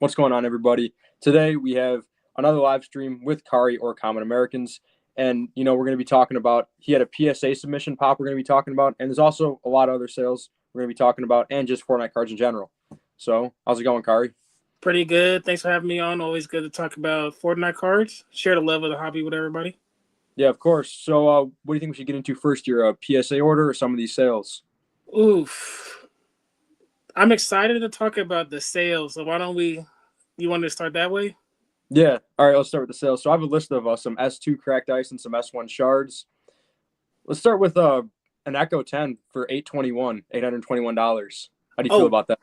What's going on, everybody? Today we have another live stream with Kari or Common Americans. And, we're going to be talking about, he had a PSA submission pop we're going to be talking about. And there's also a lot of other sales we're going to be talking about and just Fortnite cards in general. So, how's it going, Kari? Pretty good. Thanks for having me on. Always good to talk about Fortnite cards. Share the love of the hobby with everybody. Yeah, of course. So, what do you think we should get into first? Your PSA order or some of these sales? Oof. I'm excited to talk about the sales. So why don't we, you want to start that way? Yeah. All right, let's start with the sales. So, I have a list of some S2 cracked ice and some S1 shards. Let's start with an Echo 10 for $821. How do you feel Oh, about that?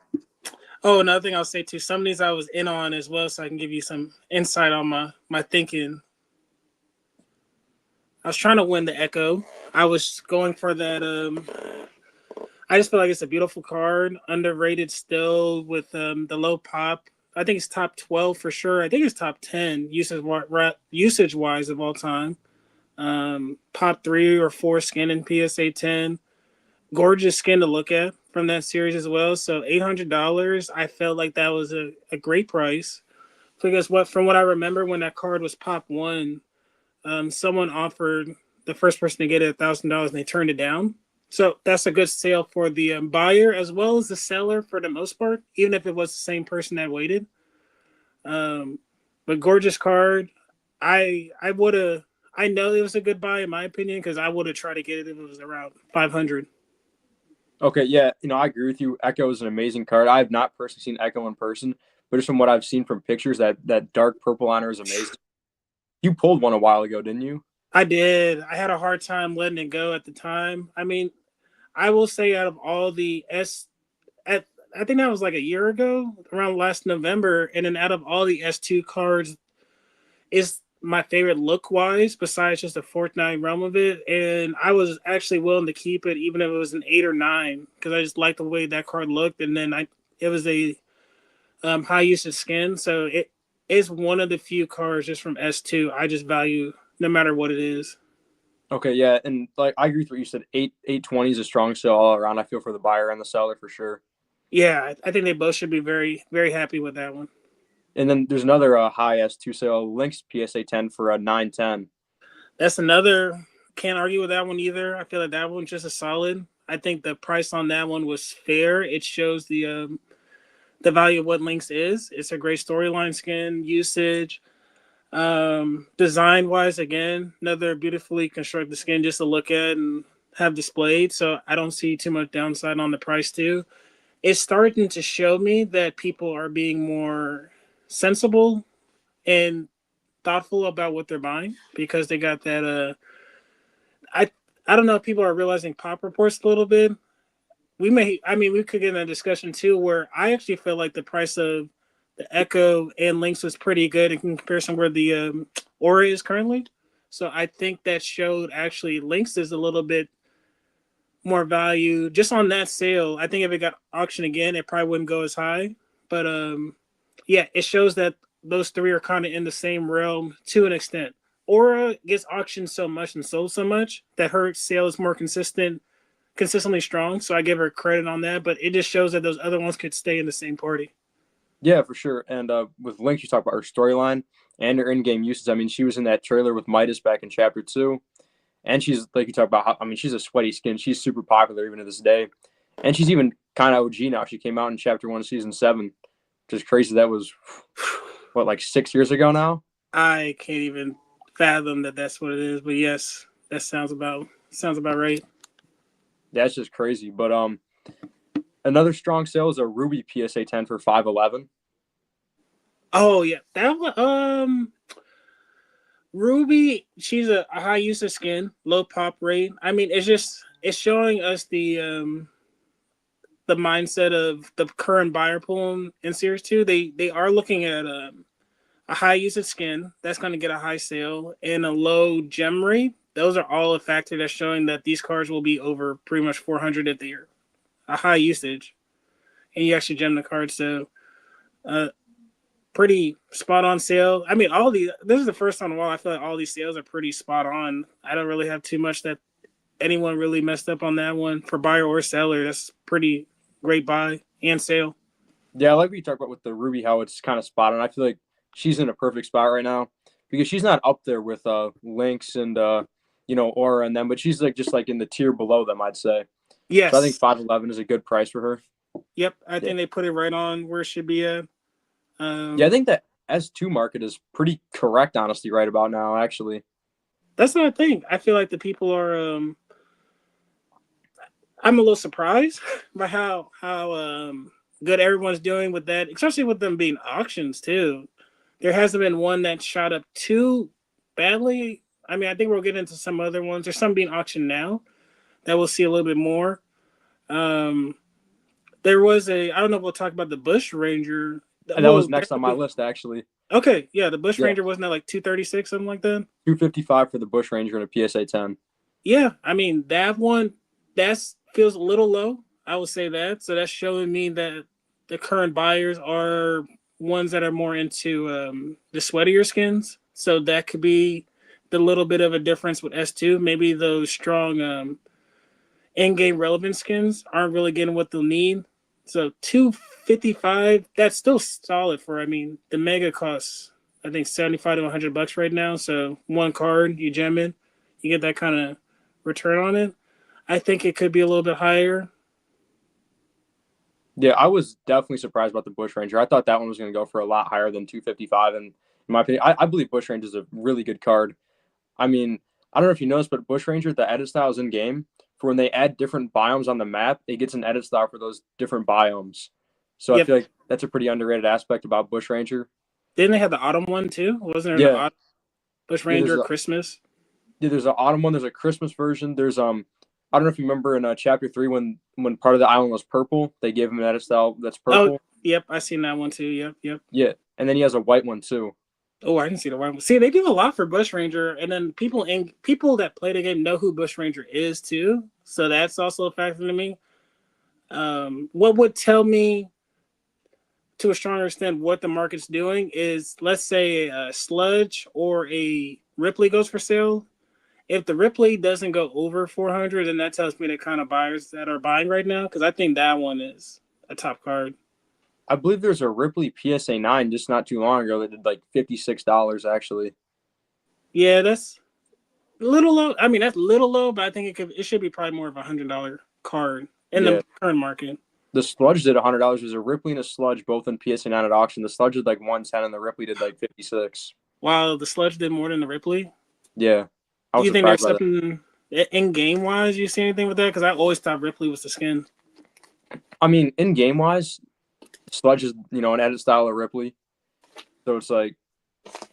Another thing I'll say too. Some of these I was in on as well, so I can give you some insight on my thinking. I was trying to win the Echo. I was going for that. I just feel like it's a beautiful card, underrated still with the low pop. I think it's top 12 for sure. I think it's top 10 usage wise of all time. Pop 3 or 4 skin in PSA 10. Gorgeous skin to look at from that series as well. So $800, I felt like that was a great price because from what I remember when that card was pop one, someone offered the first person to get it $1,000 and they turned it down. So that's a good sale for the buyer as well as the seller for the most part, even if it was the same person that waited. But gorgeous card. I would have. I know it was a good buy in my opinion because I would have tried to get it if it was around 500. Okay, yeah, I agree with you. Echo is an amazing card. I have not personally seen Echo in person, but just from what I've seen from pictures, that dark purple on her is amazing. You pulled one a while ago, didn't you? I did. I had a hard time letting it go at the time. I mean, I will say out of all the I think that was like a year ago, around last November, and then out of all the S2 cards, is my favorite look wise, besides just the Fortnite realm of it. And I was actually willing to keep it, even if it was an 8 or 9, because I just liked the way that card looked. And then it was a high usage skin, so it is one of the few cards just from S2 I just value no matter what it is. Okay, yeah, and like I agree with what you said. 820 is a strong sale all around. I feel for the buyer and the seller for sure. Yeah, I think they both should be very, very happy with that one. And then there's another high S2 sale, Lynx PSA 10 for a 910. That's another, can't argue with that one either. I feel like that one's just a solid. I think the price on that one was fair. It shows the value of what Lynx is. It's a great storyline skin, usage. Design wise, again, another beautifully constructed skin just to look at and have displayed. So I don't see too much downside on the price too. It's starting to show me that people are being more sensible and thoughtful about what they're buying because they got that I I don't know if people are realizing pop reports a little bit. We could get in a discussion too where I actually feel like the price of the Echo and Lynx was pretty good in comparison where the Aura is currently. So I think that showed actually Lynx is a little bit more value just on that sale. I think if it got auctioned again, it probably wouldn't go as high. But yeah, it shows that those three are kind of in the same realm to an extent. Aura gets auctioned so much and sold so much that her sale is more consistently strong. So I give her credit on that. But it just shows that those other ones could stay in the same party. Yeah, for sure. And with Lynx, you talk about her storyline and her in-game uses. I mean, she was in that trailer with Midas back in Chapter 2. And she's, like you talk about, she's a sweaty skin. She's super popular even to this day. And she's even kind of OG now. She came out in Chapter 1, Season 7, which is crazy. That was, what, like 6 years ago now? I can't even fathom that that's what it is. But yes, that sounds about right. That's just crazy. But another strong sale is a Ruby PSA 10 for 511. Oh yeah, that one. Ruby, she's a high user skin, low pop rate. I mean, it's showing us the mindset of the current buyer pool in Series 2. They are looking at a high usage skin that's going to get a high sale and a low gem rate. Those are all a factor that's showing that these cards will be over pretty much 400 if they're a high usage, and you actually gem the card. So, pretty spot on sale. I mean, this is the first time in a while I feel like all these sales are pretty spot on. I don't really have too much that anyone really messed up on that one for buyer or seller. That's pretty great buy and sale. Yeah, I like what you talked about with the Ruby, how it's kind of spot on. I feel like she's in a perfect spot right now because she's not up there with Lynx and Aura and them, but she's like just like in the tier below them, I'd say. So I think Yes. 511 is a good price for her. Yep. I Yeah, think they put it right on where it should be at. yeah, I Um, think that S2 market is pretty correct, honestly, right about now. Actually, that's not a thing. I feel like the people are. I'm a little surprised by how good everyone's doing with that, especially with them being auctions too. There hasn't been one that shot up too badly. I mean, I think we'll get into some other ones. There's some being auctioned now that we'll see a little bit more. Um, there was a. I don't know if we'll talk about the Bush Ranger. and that was Well, next on my list actually. okay, yeah, the Bush Yeah, Ranger wasn't that like 236 something like that. 255 for the Bush Ranger and a PSA 10. Yeah, I mean that one that's feels a little low. I would say that. So that's showing me that the current buyers are ones that are more into the sweatier skins. So that could be the little bit of a difference with S2. Maybe those strong in-game relevant skins aren't really getting what they'll need. So 255, that's still solid for. I mean, the mega costs I think 75 to $100 right now. So one card, you gem it, you get that kind of return on it. I think it could be a little bit higher. Yeah, I was definitely surprised about the Bush Ranger. I thought that one was going to go for a lot higher than 255. And in my opinion, I believe Bush Ranger is a really good card. I mean, I don't know if you noticed, but Bush Ranger, the edit styles in game for when they add different biomes on the map, it gets an edit style for those different biomes. So I Yep. feel like that's a pretty underrated aspect about Bush Ranger. Didn't they have the autumn one too? Wasn't there an Yeah, autumn Bush yeah. Ranger Christmas? There's an autumn one. There's a Christmas version. There's I don't know if you remember in chapter 3 when part of the island was purple, they gave him an edit style that's Oh, purple. yep, I seen that one too. Yep, yep. Yeah, and then he has a white one too. Oh, I didn't see the white one. See, they do a lot for Bush Ranger, and then people that play the game know who Bush Ranger is too. So that's also a factor to me. What would tell me to a stronger extent what the market's doing is, let's say a Sludge or a Ripley goes for sale. If the Ripley doesn't go over 400, then that tells me the kind of buyers that are buying right now, because I think that one is a top card. I believe there's a Ripley PSA 9 just not too long ago that did like $56 actually. Yeah, that's a little low. I mean, that's a little low, but I think it should be probably more of $100 card in Yeah, the current market. the Sludge did $100. There's a Ripley and a Sludge both in PSA 9 at auction. The Sludge did like 110 and the Ripley did like 56. While the Sludge did more than the Ripley. Yeah, I Do was you think surprised there's by that. something in game wise you see anything with that? Because I always thought Ripley was the skin. I mean, in game wise, Sludge is an edit style of Ripley, so it's like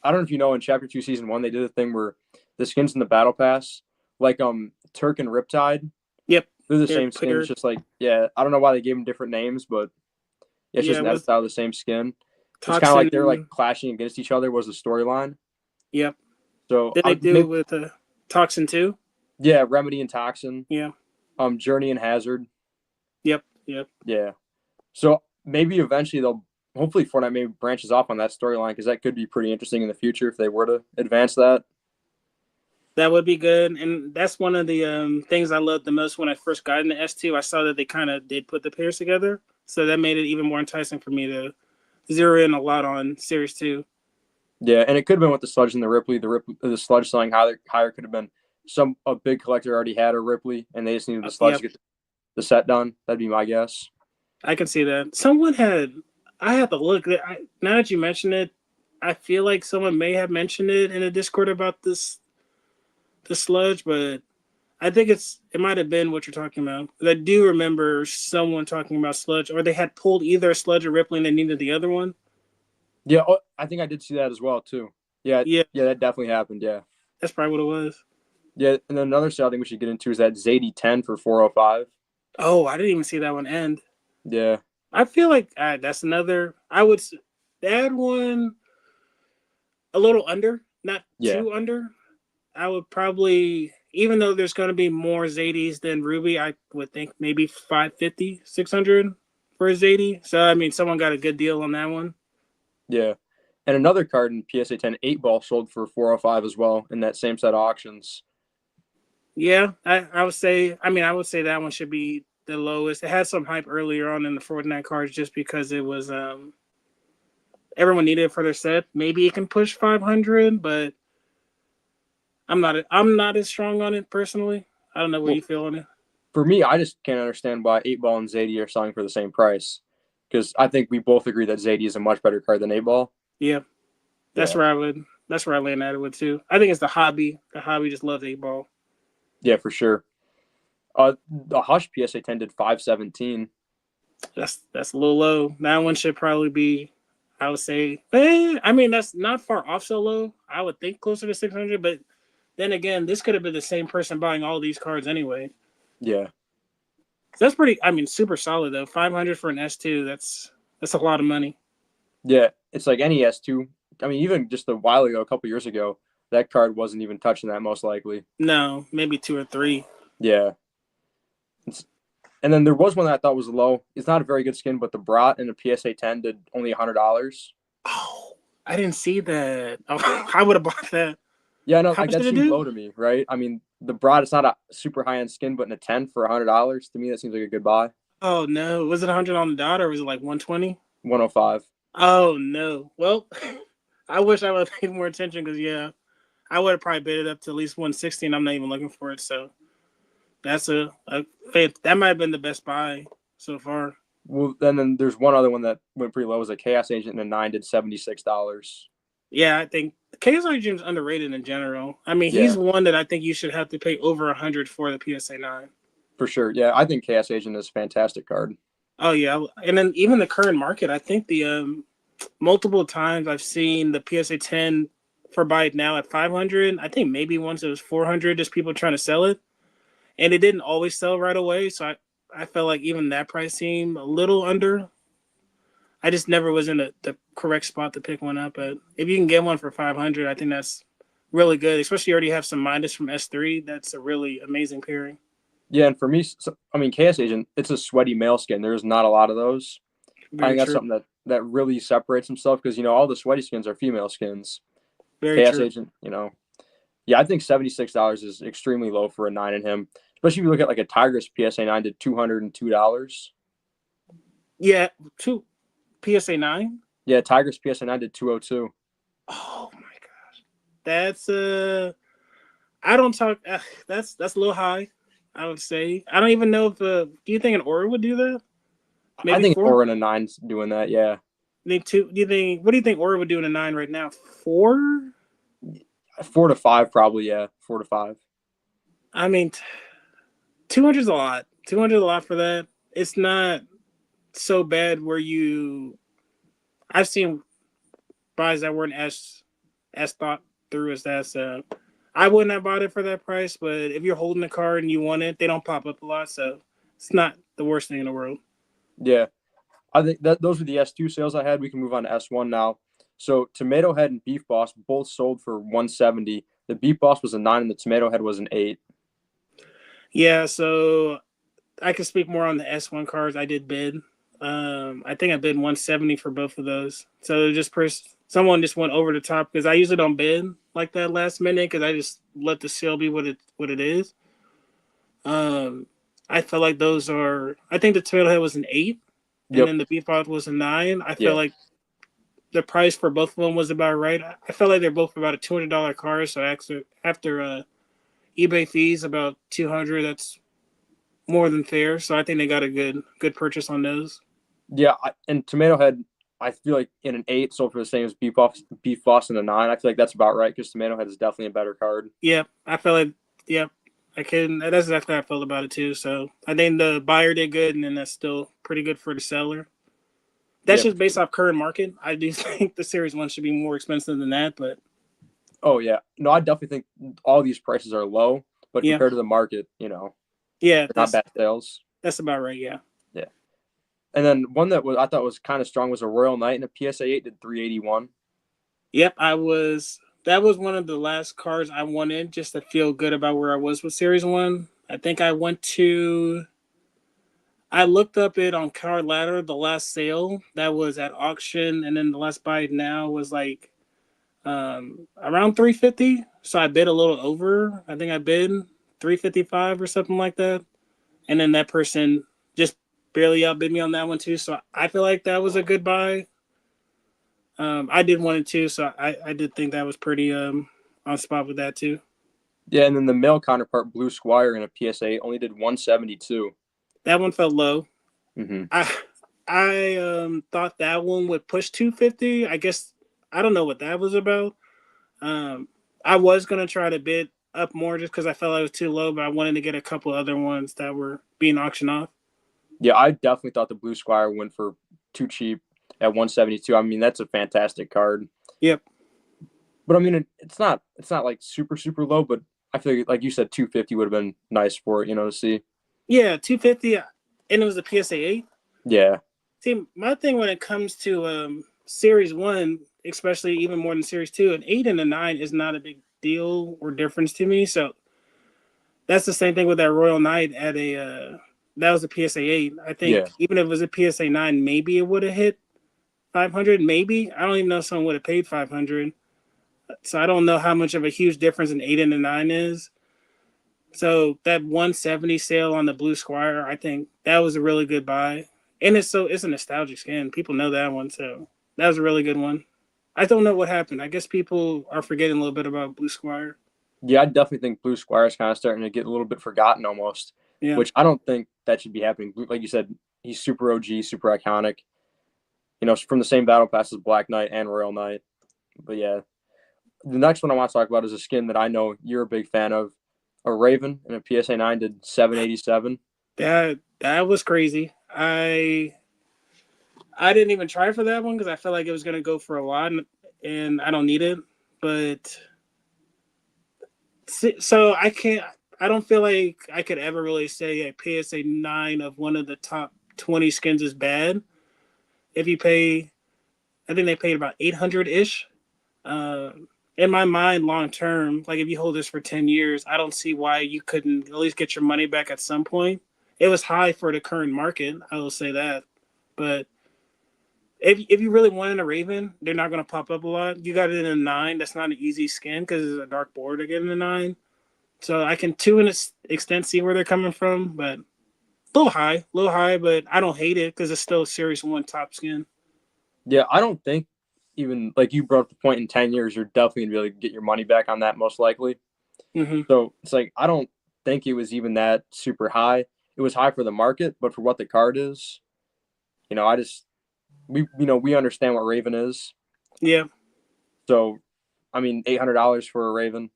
I don't know if you know in Chapter 2 Season 1 they did a thing where the skins in the Battle Pass, like Turk and Riptide, Yep, they're the they're same skin. clear. It's just like I don't know why they gave them different names, but it's Yeah, just it an edit was style of the same skin. It's kind of Toxin like they're like and clashing against each other was the storyline. yep. So Did they do maybe, with Toxin too? yeah, Remedy and Toxin, Yeah. Journey and Hazard, Yep. Yep. yeah. So maybe eventually they'll hopefully Fortnite maybe branches off on that storyline because that could be pretty interesting in the future if they were to advance that. That would be good, and that's one of the things I loved the most when I first got into S2. I saw that they kind of did put the pairs together, so that made it even more enticing for me to zero in a lot on Series Two. Yeah, and it could have been with the Sludge and the Ripley. The Sludge selling higher could have been a big collector already had a Ripley and they just needed the Sludge Yep, to get the set done. That'd be my guess. I can see that. Someone had, I had to look. Now that you mention it, I feel like someone may have mentioned it in a Discord about the sludge, but I think it might have been what you're talking about. I do remember someone talking about sludge, or they had pulled either sludge or Ripley and they needed the other one. Yeah, I think I did see that as well too. Yeah, Yeah, yeah, that definitely happened. Yeah, that's probably what it was. yeah, and then another sale I think we should get into is that Zadie 10 for 405. Oh, I didn't even see that one end. Yeah, I feel like that's another. I would add one a little under, not yeah, too under. I would probably, even though there's going to be more Zadies than Ruby, I would think maybe 550, 600 for a Zadie. So, I mean, someone got a good deal on that one. yeah. And another card in PSA 10 8 ball sold for 405 as well in that same set of auctions. Yeah, I would say, I mean, I would say that one should be the lowest. It had some hype earlier on in the Fortnite cards just because it was everyone needed it for their set. Maybe it can push 500, but I'm not as strong on it personally. I don't know what Well, you feel on it. for me, I just can't understand why 8 Ball and Zadie are selling for the same price. Because I think we both agree that Zadie is a much better card than 8 Ball. Yeah, that's Yeah. where I would. That's where I land at it with too. I think it's the hobby. The hobby just loves 8 ball. Yeah, for sure. The Hush PSA 10 did 517. That's a little low. That one should probably be. I would say. I mean, that's not far off so low. I would think closer to 600, but then again, this could have been the same person buying all these cards anyway. Yeah. That's pretty. I mean, super solid though. 500 for an S2. That's a lot of money. Yeah. It's like any S2. I mean, even just a while ago, a couple years ago, that card wasn't even touching that most likely. No, maybe two or three. Yeah. And then there was one that I thought was low. It's not a very good skin, but the Brat in the PSA 10 did only $100. Oh, I didn't see that. Oh, I would have bought that. Yeah, no, How like much that did it seems do? low to me, right? I mean, the Brat is not a super high end skin, but in a 10 for $100 to me, that seems like a good buy. Oh no, was it 100 on the dot or was it like 120? 105. Oh no. Well, I wish I would have paid more attention because yeah, I would have probably bid it up to at least 160, and I'm not even looking for it. So that's a that might have been the best buy so far. Well, then there's one other one that went pretty low. It was a Chaos Agent and a 9 did $76. Yeah, I think KSI Jim's underrated in general. I mean, he's Yeah, one that I think you should have to pay over 100 for the PSA 9. for sure. Yeah, I think Chaos Agent is a fantastic card. Oh yeah, and then even the current market, I think the multiple times I've seen the PSA 10 for buy it now at 500. I think maybe once it was 400, just people trying to sell it, and it didn't always sell right away. So I felt like even that price seemed a little under. I just never was in the correct spot to pick one up. But if you can get one for 500, I think that's really good. Especially you already have some Midas from S3. That's a really amazing pairing. Yeah, and for me, I mean, Chaos Agent, it's a sweaty male skin. There's not a lot of those. I Very think that's true. something that really separates himself because, all the sweaty skins are female skins. Very Chaos true. Agent, yeah, I think $76 is extremely low for a 9 in him, especially if you look at like a Tigress PSA 9 did $202. Yeah, two PSA 9. Yeah, Tigress PSA 9 did 202. Oh my gosh, that's I don't talk. That's a little high. I would say. I don't even know if. Do you think an Aura would do that? I Maybe think four. Aura in a 9's doing that, yeah. Think two. Do you think? What do you think Aura would do in a 9 right now? Four. 4 to 5 probably, yeah. 4 to 5. I mean, 200 is a lot. 200 is a lot for that. It's not so bad where you. I've seen buys that weren't as thought through as that. So I wouldn't have bought it for that price. But if you're holding a card and you want it, they don't pop up a lot, so it's not the worst thing in the world. Yeah. I think that those were the S2 sales I had. We can move on to S1 now. So Tomato Head and Beef Boss both sold for 170. The Beef Boss was a 9 and the Tomato Head was an 8. Yeah, so I can speak more on the S1 cards. I did bid. I think I bid 170 for both of those. So just someone just went over the top because I usually don't bid like that last minute because I just let the sale be what it is. I felt like those are. I think the Tomato Head was an 8, and Yep. then the Beef Pot was a 9. I felt Yeah. like the price for both of them was about right. I felt like they're both about a $200 card. So after eBay fees about 200, that's more than fair. So I think they got a good purchase on those. Yeah. And Tomato Head, I feel like in an 8 sold for the same as Beef Boss in a 9. I feel like that's about right because Tomato Head is definitely a better card. Yeah, I feel like yeah, I can. That's exactly how I felt about it too. So I think the buyer did good, and then that's still pretty good for the seller. That's Yeah. just based off current market. I do think the Series One should be more expensive than that, but Oh, yeah. No, I definitely think all these prices are low, but yeah, compared to the market, yeah, they're not bad sales. that's about right. Yeah. Yeah. And then one that I thought was kind of strong was a Royal Knight and a PSA 8 did 381. Yep, I was. That was one of the last cards I wanted just to feel good about where I was with Series One. I think I went to. I looked up it on Card Ladder, the last sale that was at auction, and then the last buy now was like around 350. So I bid a little over. I think I bid 355 or something like that. And then that person barely outbid me on that one too. So I feel like that was a good buy. I did one and two, so I did think that was pretty on spot with that too. Yeah, and then the male counterpart, Blue Squire, in a PSA only did 172. That one felt low. Mm-hmm. I thought that one would push 250. I guess I don't know what that was about. Um, I was gonna try to bid up more just because I felt like it was too low, but I wanted to get a couple other ones that were being auctioned off. Yeah, I definitely thought the Blue Squire went for too cheap at 172. I mean, that's a fantastic card. Yep. But I mean, it's not like super low, but I feel like you said 250 would have been nice for it, to see. Yeah, 250, and it was a PSA 8. Yeah. See, my thing when it comes to Series 1, especially even more than Series 2, an 8 and a 9 is not a big deal or difference to me. So that's the same thing with that Royal Knight at that was a PSA 8. I think Yeah. even if it was a PSA 9, maybe it would have hit 500. Maybe. I don't even know if someone would have paid 500. So I don't know how much of a huge difference an 8 and a 9 is. So that 170 sale on the Blue Squire, I think that was a really good buy. And it's a nostalgic skin. People know that one, so that was a really good one. I don't know what happened. I guess people are forgetting a little bit about Blue Squire. Yeah, I definitely think Blue Squire is kind of starting to get a little bit forgotten almost, Yeah. which I don't think that should be happening. Like you said, he's super OG, super iconic. From the same battle pass as Black Knight and Royal Knight. But yeah, the next one I want to talk about is a skin that I know you're a big fan of. A Raven in a PSA 9 did 787. That was crazy. I didn't even try for that one because I felt like it was gonna go for a lot, and I don't need it. But so I can't. I don't feel like I could ever really say a PSA 9 of one of the top 20 skins is bad. If you pay, I think they paid about 800 ish. Uh, in my mind, long term, like if you hold this for 10 years, I don't see why you couldn't at least get your money back at some point. It was high for the current market, I will say that. But if you really wanted a Raven, they're not going to pop up a lot. You got it in a 9. That's not an easy skin because it's a dark board to get in a 9. So I can, to an extent, see where they're coming from, but a little high, but I don't hate it because it's still a Series 1 top skin. Yeah, I don't think even like you brought up the point in 10 years, you're definitely going to be able to get your money back on that most likely. Mm-hmm. So it's like, I don't think it was even that super high. It was high for the market, but for what the card is, I just, we understand what Raven is. Yeah. So, I mean, $800 for a Raven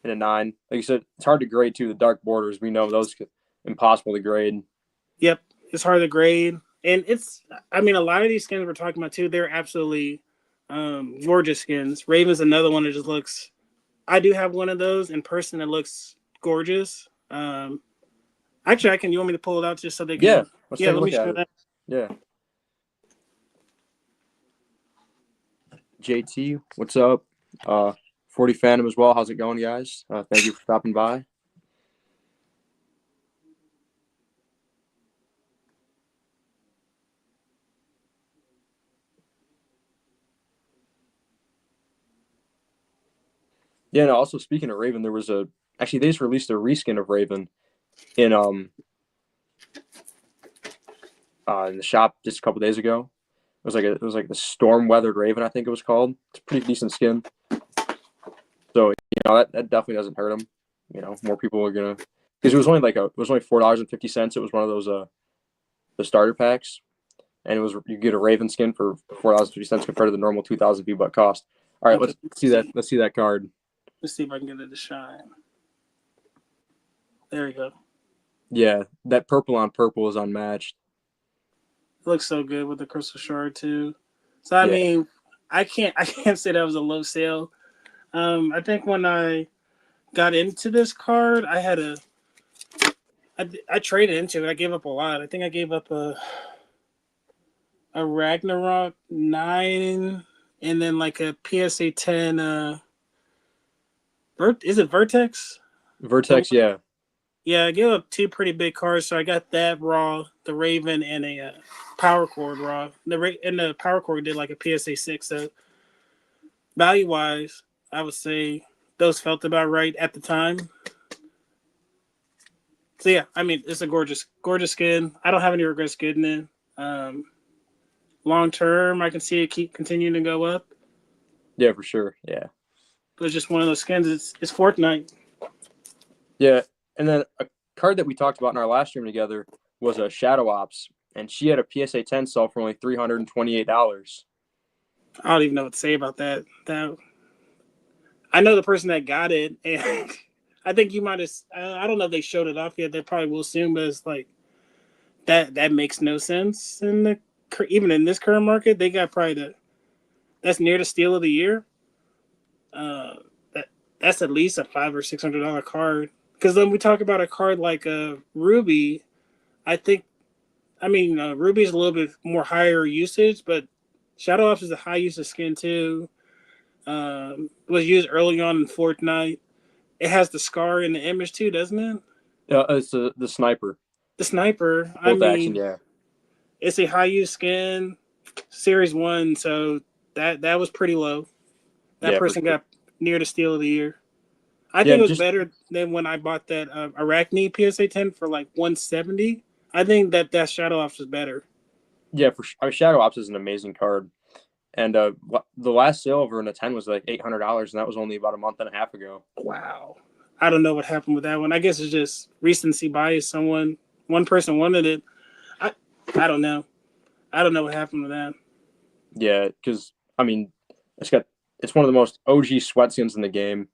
in a 9. Like you said, it's hard to grade too. The dark borders, we know those impossible to grade. Yep. It's hard to grade. And I mean, a lot of these skins we're talking about too, they're absolutely gorgeous skins. Raven's another one that just looks, I do have one of those in person that looks gorgeous. Actually, you want me to pull it out just so they Yeah, can, let's yeah, take a let me look at show it. that. Yeah. JT, what's up? 40 Phantom as well. How's it going, guys? Thank you for stopping by. Yeah, and also speaking of Raven, there was actually they just released a reskin of Raven in in the shop just a couple days ago. It was like the Storm Weathered Raven, I think it was called. It's a pretty decent skin. So that definitely doesn't hurt him. More people are gonna because it was only $4.50. It was one of those the starter packs, and you get a Raven skin for $4.50 compared to the normal 2,000 V-Buck cost. All right, Okay, let's see that. Let's see that card. let's see if I can get it to shine. There we go. Yeah, that purple on purple is unmatched. It looks so good with the crystal shard too. So I Yeah, mean, I can't say that was a low sale. I think when I got into this card, I traded into it. I gave up a lot. I think I gave up a Ragnarok 9 and then like a PSA 10 is it Vertex? Vertex. Yeah, Yeah, I gave up two pretty big cards, so I got that raw, the Raven, and a Power Chord raw. The Power Chord did like a PSA 6, so value wise, I would say those felt about right at the time. So yeah, I mean, it's a gorgeous skin. I don't have any regrets getting it. Um, Long term, I can see it keep continuing to go up. Yeah, for sure. Yeah. But it's just one of those skins. It's Fortnite. Yeah. And then a card that we talked about in our last stream together was a Shadow Ops, and she had a PSA 10 sell for only $328. I don't even know what to say about that. That I know the person that got it, and I think you might have. I don't know if they showed it off yet. They probably will soon, but it's like that makes no sense in the even in this current market. They got probably that's near the steal of the year. Uh, that that's at least a $500 or $600 card. Because when we talk about a card like a Ruby, I think Ruby is a little bit more higher usage, but Shadow Ops is a high usage skin too. It was used early on in Fortnite. It has the scar in the image too, doesn't it? It's the sniper. The sniper. I Bolt action, mean, yeah. it's a high use skin, Series One, so that was pretty low. That Yeah, for person sure. got near the steal of the year. I Yeah, think it and was just better than when I bought that Arachne PSA 10 for like 170. I think that Shadow Ops was better. yeah, for I mean, Shadow Ops is an amazing card. And the last sale over in a 10 was like $800, and that was only about a month and a half ago. Wow. I don't know what happened with that one. I guess it's just recency bias. One person wanted it. I, I don't know. I don't know what happened with that. Yeah, because I mean, it's got it's one of the most OG sweat skins in the game.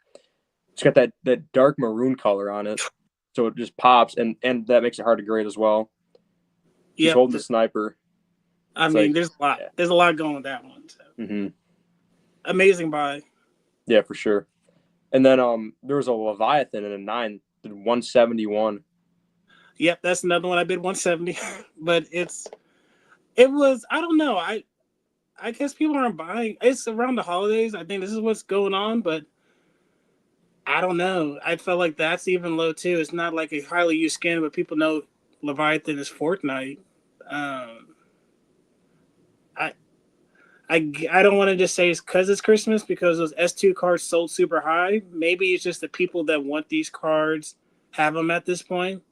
It's got that dark maroon color on it, so it just pops, and that makes it hard to grade as well. She's Yep. holding the sniper. I It's mean, like, there's a lot. yeah, There's a lot going with that one. So. Amazing buy. yeah, for sure. And then there was a Leviathan in a 9, did 171. Yep, that's another one I bid 170. But it was I don't know. I guess people aren't buying. It's around the holidays. I think this is what's going on, but I don't know. I felt like that's even low too. It's not like a highly used skin, but people know Leviathan is Fortnite. Um, I I don't want to just say it's because it's Christmas because those S2 cards sold super high. Maybe it's just the people that want these cards have them at this point,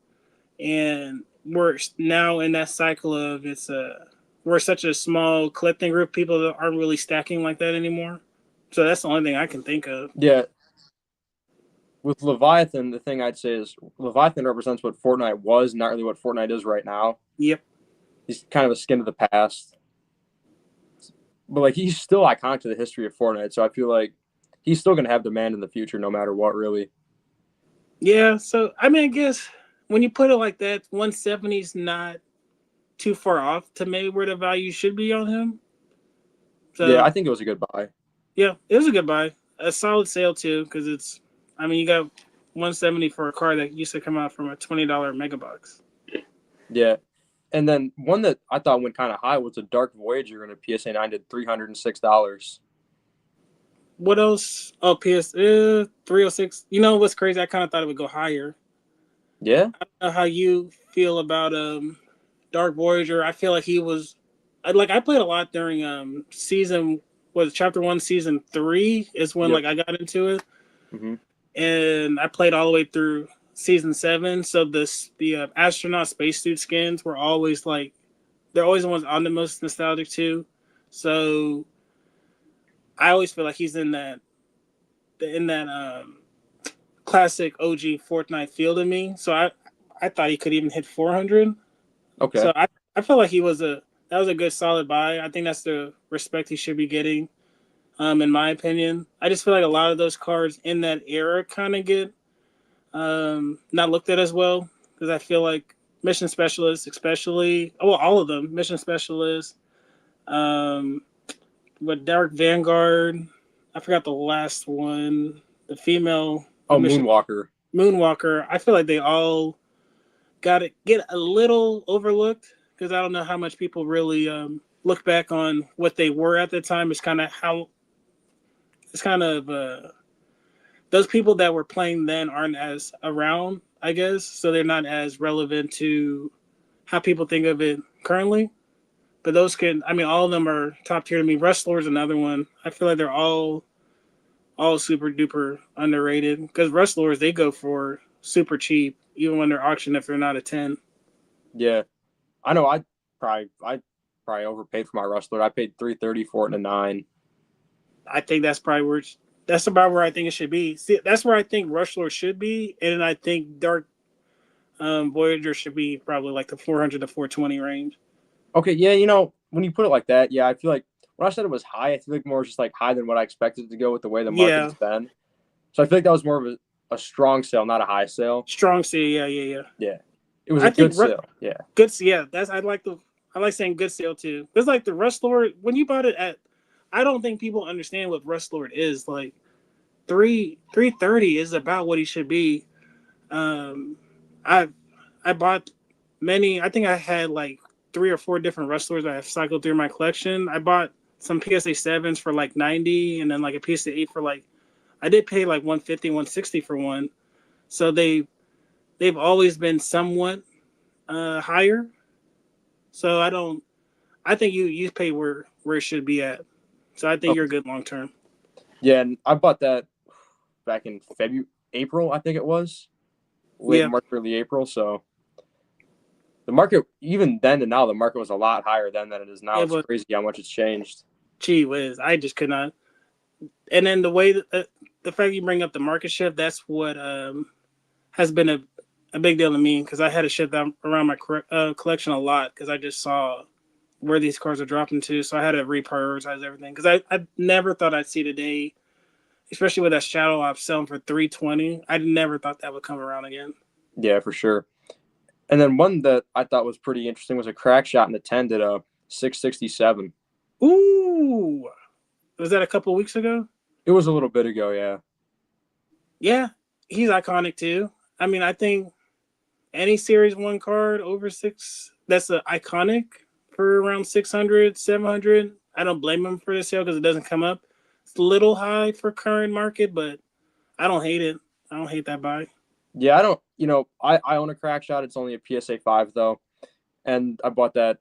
and we're now in that cycle of we're such a small collecting group. People that aren't really stacking like that anymore. So that's the only thing I can think of. Yeah, with Leviathan, the thing I'd say is Leviathan represents what Fortnite was, not really what Fortnite is right now. Yep. He's kind of a skin of the past, but like he's still iconic to the history of Fortnite. So I feel like he's still going to have demand in the future, no matter what, really. Yeah. So I mean, I guess when you put it like that, 170 is not too far off to maybe where the value should be on him. Yeah, So I think it was a good buy. yeah, it was a good buy. A solid sale too, because I mean, you got 170 for a car that used to come out from a $20 mega box. Yeah, and then one that I thought went kind of high was a Dark Voyager in a PSA 9 did $306. What else? Oh, PS 306. You know what's crazy? I kind of thought it would go higher. Yeah. I don't know how you feel about Dark Voyager. I feel like he was I played a lot during season was chapter 1 season 3 is when Yep. like I got into it. Mm-hmm. And I played all the way through season 7. So the astronaut spacesuit skins were always like they're always the ones I'm the most nostalgic to. So I always feel like he's in that classic OG Fortnite feel to me. So I thought he could even hit 400. Okay. So I feel like that was a good solid buy. I think that's the respect he should be getting. In my opinion, I just feel like a lot of those cards in that era kind of get not looked at as well because I feel like mission specialists, especially, well, all of them, mission specialists, um, but Dark Vanguard, I forgot the last one, the female Oh, mission Moonwalker. Moonwalker. I feel like they all got to get a little overlooked because I don't know how much people really look back on what they were at the time. It's kind of those people that were playing then aren't as around, I guess, so they're not as relevant to how people think of it currently. But all of them are top tier to me. Wrestler is another one. I feel like they're all super duper underrated because wrestlers they go for super cheap. even when they're auctioned if they're not a 10. Yeah, I know. I probably overpaid for my Rustler. I paid 330 for it in a 9. I think that's probably that's about where I think it should be. See, that's where I think Rush Lord should be, and I think Dark Voyager should be probably like the 400 to 420 range. Okay, yeah, when you put it like that, yeah, I feel like when I said it was high, I feel like more just like high than what I expected it to go with the way the market Yeah, has been. So I feel like that was more of a strong sale, not a high sale. strong C. Yeah, yeah, yeah. Yeah, it was a I good think sale. Yeah, good. Yeah, that's I like saying good sale too. It's like the Rush Lord when you bought it at. I don't think people understand what Rush Lord is like. 330 is about what he should be. Um, I I bought many. I think I had like 3 or 4 different wrestlers that I've cycled through my collection. I bought some PSA sevens for like 90, and then like a PSA 8 for like I did pay like 150, 160 for one. So they've always been somewhat higher. So I don't. I think you pay where it should be at. So I think you're okay. good long term. Yeah, and I bought that back in February, April, I think it was late Yeah. March, early April. So the market, even then and now, the market was a lot higher then than it is now. It It's was crazy how much it's changed. gee whiz. I just could not. And then the way that the fact you bring up the market shift, that's what has been a big deal to me because I had to shift that around my collection a lot because I just saw where these cars are dropping to. So I had to reprioritize everything because I never thought I'd see today, especially with that Shadow Op selling for 320. I never thought that would come around again. Yeah, for sure. And then one that I thought was pretty interesting was a crack shot in the 10 at a 667. Ooh, was that a couple weeks ago? It was a little bit ago, yeah. Yeah, he's iconic too. I mean, I think any Series 1 card over 6, that's a iconic for around 600, 700. I don't blame him for the sale because it doesn't come up. It's a little high for current market, but I don't hate it. I don't hate that buy. Yeah, I don't, I own a crack shot. It's only a PSA 5 though. And I bought that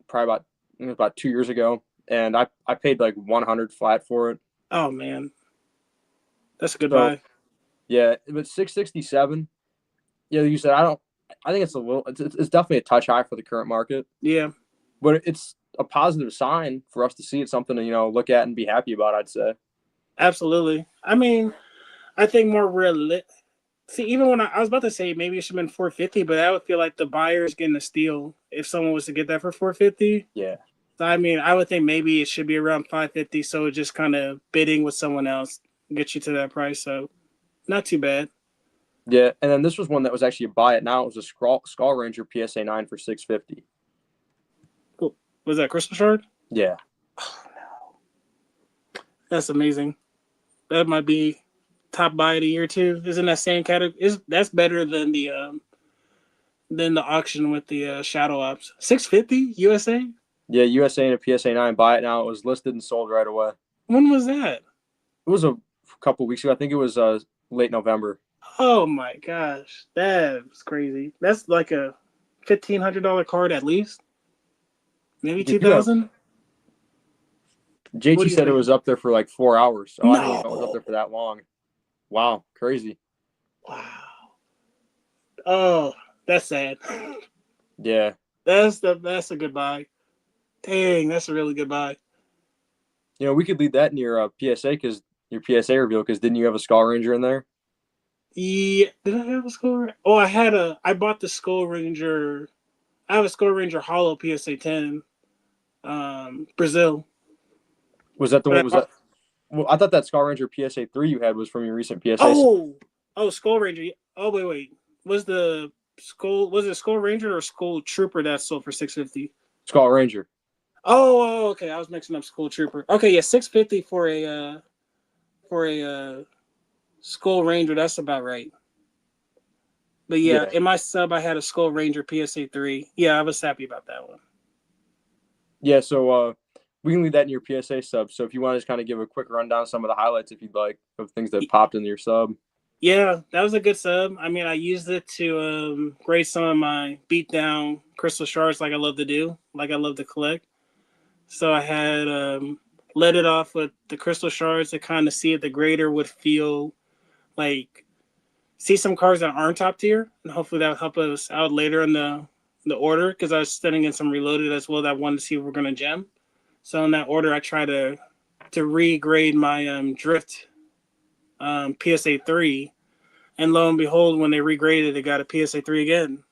probably about 2 years ago. And I paid like 100 flat for it. Oh man, that's a good So buy. yeah, but 667, yeah, you said I think it's definitely a touch high for the current market, Yeah, but it's a positive sign for us to see. It's something to, look at and be happy about, I'd say. absolutely. I mean, I think more real. See, even when I was about to say maybe it should have been 450, but I would feel like the buyer is getting a steal if someone was to get that for 450. Yeah. So, I mean, I would think maybe it should be around 550. So it just kind of bidding with someone else gets you to that price. So not too bad. Yeah, and then this was one that was actually a buy it now. It was a Skull Ranger PSA 9 for 650. Cool. Was that Crystal Shard? Yeah. That's amazing. That might be top buy of the year too. Isn't that same category? That's better than the auction with the Shadow Ops. 650 USA. Yeah, USA and a PSA 9 buy it now. It was listed and sold right away. When was that? It was a couple weeks ago. I think it was late November. Oh my gosh, that's crazy. That's like a $1,500 card at least, maybe Did two you have thousand. What JT do you said it think? was up there for like 4 hours. Oh, I didn't even know it was up No. there for that long. Wow, crazy. Wow. Oh, that's sad. Yeah. That's a good buy. Dang, that's a really good buy. We could lead that in your PSA because your PSA reveal because didn't you have a Skull Ranger in there? Yeah, did I have a Skull? Oh, I bought the Skull Ranger. I have a Skull Ranger Hollow PSA 10, Brazil. Was that the But one? Was that? Well, I thought that Skull Ranger PSA 3 you had was from your recent PSA. oh, oh, Skull Ranger. Oh, wait. Was it Skull Ranger or Skull Trooper that sold for 650? Skull Ranger. Okay. I was mixing up Skull Trooper. Okay, yeah, 650 for a Skull Ranger. That's about right. But yeah, Yeah. in my sub, I had a Skull Ranger PSA 3. Yeah, I was happy about that one. Yeah. So we can leave that in your PSA sub. So if you want to just kind of give a quick rundown of some of the highlights, if you'd like, of things that popped in your sub. Yeah, that was a good sub. I mean, I used it to grade some of my beatdown crystal shards like I love to do, like I love to collect. So I had let it off with the crystal shards to kind of see if the grader would feel like see some cards that aren't top tier, and hopefully that'll help us out later in the order. Because I was studying in some reloaded as well that I wanted to see if we're gonna gem. So in that order, I try to regrade my drift PSA 3, and lo and behold, when they regraded, it got a PSA 3 again.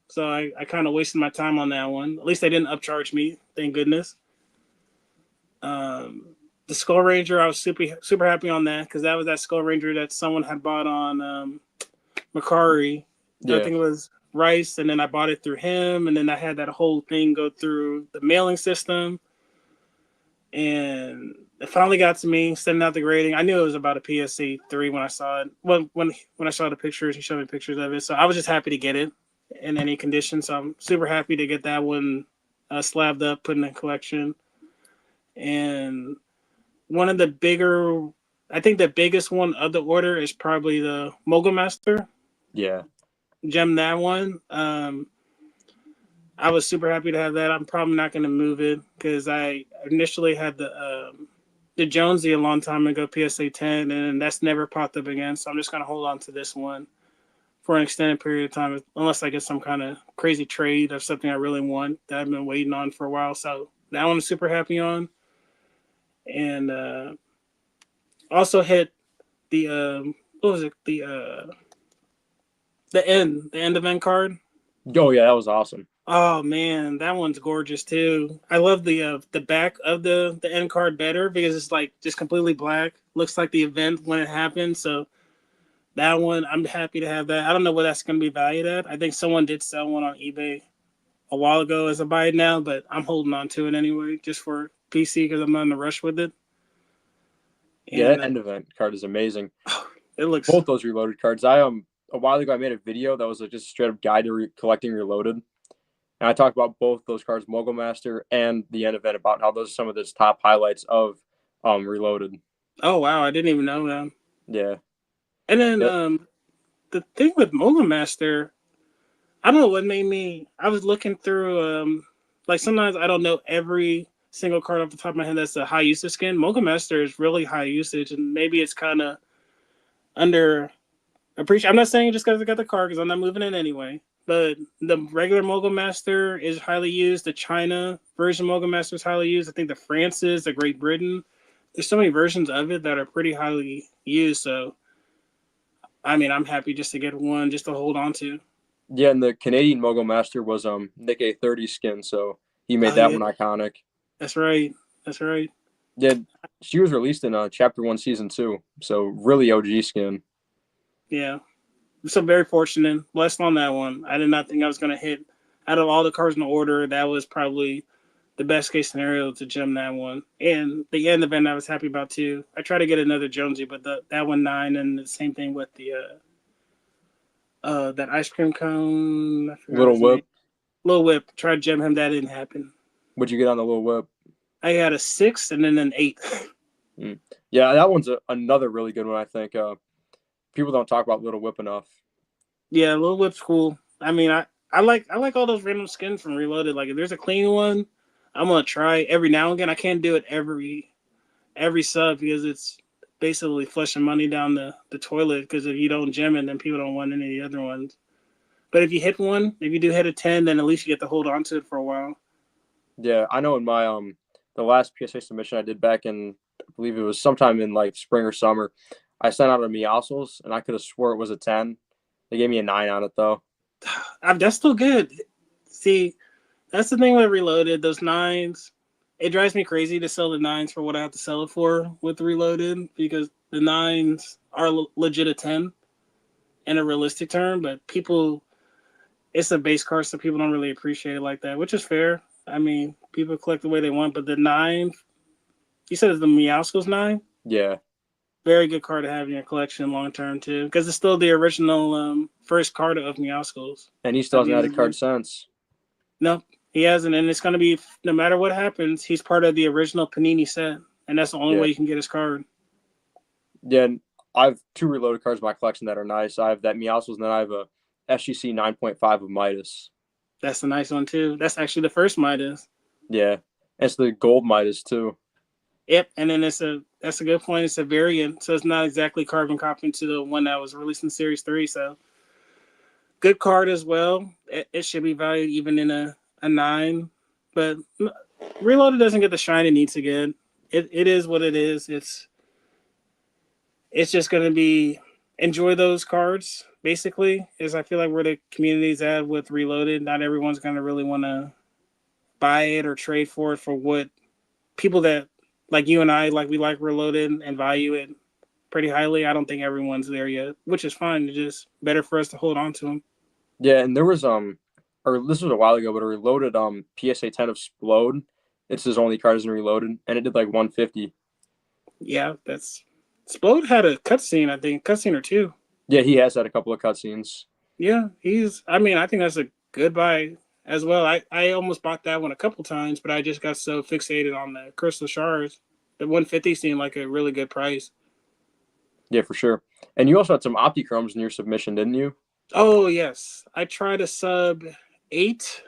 So I kind of wasted my time on that one. At least they didn't upcharge me, thank goodness. The Skull Ranger, I was super happy on that because that was that Skull Ranger that someone had bought on Macari. I Yeah, think it was Rice, and then I bought it through him, and then I had that whole thing go through the mailing system, and it finally got to me sending out the grading. I knew it was about a PSA 3 when I saw it. When I saw the pictures, he showed me pictures of it, so I was just happy to get it in any condition. So I'm super happy to get that one slabbed up, put in the collection. And one of the bigger, I think the biggest one of the order is probably the Mogul Master. yeah, Gem that one. I was super happy to have that. I'm probably not going to move it because I initially had the Jonesy a long time ago, PSA 10, and that's never popped up again. So I'm just going to hold on to this one for an extended period of time, unless I get some kind of crazy trade of something I really want that I've been waiting on for a while. So that one I'm super happy on. And also hit the what was it, the end event card. oh yeah, that was awesome. Oh man, that one's gorgeous too. I love the back of the end card better because it's like just completely black. Looks like the event when it happened. So that one, I'm happy to have that. I don't know what that's going to be valued at. I think someone did sell one on eBay a while ago as a buy it now, but I'm holding on to it anyway just for PC because I'm not in a rush with it. Yeah, And that end event card is amazing. it looks. Both those reloaded cards. A while ago I made a video that was just a straight up guide to collecting reloaded, and I talked about both those cards, Mogul Master and the end event, about how those are some of the top highlights of reloaded. Oh wow, I didn't even know that. Yeah, And then yep, the thing with Mogul Master, I don't know what made me. I was looking through like sometimes I don't know every single card off the top of my head that's a high usage skin. Mogul Master is really high usage, and maybe it's kind of under appreciated. I'm not saying just because I got the card because I'm not moving it anyway. But the regular Mogul Master is highly used. The China version Mogul Master is highly used. I think the France's, the Great Britain. There's so many versions of it that are pretty highly used. So I mean, I'm happy just to get one just to hold on to. yeah. And the Canadian Mogul Master was Nick A30 skin, so he made Oh that yeah, one iconic. that's right. That's right. Yeah, she was released in Chapter 1, Season 2, so really OG skin. Yeah. So very fortunate. Blessed on that one. I did not think I was gonna hit out of all the cards in the order, that was probably the best case scenario to gem that one. And the end event I was happy about too. I tried to get another Jonesy, but that one 9, and the same thing with the that ice cream cone. I forgot Little his name. Whip. Little Whip. Tried to gem him. That didn't happen. What'd you get on the Little Whip? I had a 6 and then an 8. Mm. Yeah, that one's another really good one. I think people don't talk about Little Whip enough. Yeah, Little Whip's cool. I mean, I like all those random skins from Reloaded. Like if there's a clean one, I'm gonna try every now and again. I can't do it every sub because it's basically flushing money down the toilet. Because if you don't gem it, then people don't want any of the other ones. But if you hit one, if you do hit a 10, then at least you get to hold on to it for a while. Yeah, I know in my the last PSA submission I did back in, I believe it was sometime in like spring or summer, I sent out a Meowscles and I could have swore it was a 10. They gave me a 9 on it though. That's still good. See, that's the thing with Reloaded. Those nines, it drives me crazy to sell the nines for what I have to sell it for with Reloaded because the nines are legit a 10 in a realistic term, but people, it's a base card, so people don't really appreciate it like that, which is fair. I mean, people collect the way they want, but the 9, you said it's the Meowscles 9? Yeah, Very good card to have in your collection long term, too, because it's still the original first card of Meowscles and he still at hasn't the end had a of the day. card since. No, he hasn't, and it's going to be, no matter what happens, he's part of the original Panini set, and that's the only Yeah, way you can get his card. yeah. And I have two reloaded cards in my collection that are nice. I have that Meowscles, and then I have a SGC 9.5 of Midas. That's the nice one, too. That's actually the first Midas. Yeah, and it's the gold Midas too. Yep, and then that's a good point. It's a variant, so it's not exactly carbon copy to the one that was released in Series 3. So good card as well. It should be valued even in a 9, but Reloaded doesn't get the shine it needs to get. It is what it is. It's just going to be enjoy those cards basically. Is I feel like where the community's at with Reloaded, not everyone's going to really want to buy it or trade for it for what people that like you and I like we like Reloaded and value it pretty highly. I don't think everyone's there yet, which is fine. It's just better for us to hold on to them. Yeah, and there was or this was a while ago, but a Reloaded PSA 10 of Explode. It's his only card is in Reloaded, and it did like 150. Yeah, that's Splode had a cutscene, I think, cutscene or two. Yeah, he has had a couple of cutscenes. Yeah, he's. I mean, I think that's a good buy as well. I almost bought that one a couple times, but I just got so fixated on the Crystal Shards. The 150 seemed like a really good price. Yeah, for sure. And you also had some Optichromes in your submission, didn't you? Oh yes, I tried a sub 8,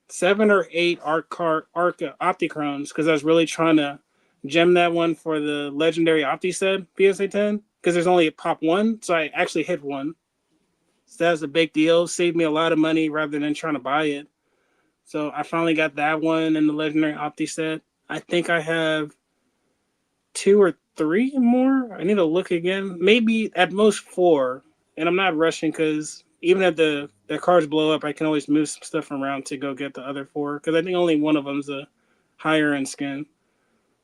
7 or 8 arc Optichromes because I was really trying to gem that one for the legendary Opti set PSA 10 because there's only a pop one, so I actually hit one. So that was a big deal. Saved me a lot of money rather than trying to buy it. So I finally got that one in the legendary Opti set. I think I have 2 or 3 more. I need to look again. Maybe at most 4. And I'm not rushing because even if the cards blow up, I can always move some stuff around to go get the other 4. Because I think only one of them's a higher end skin.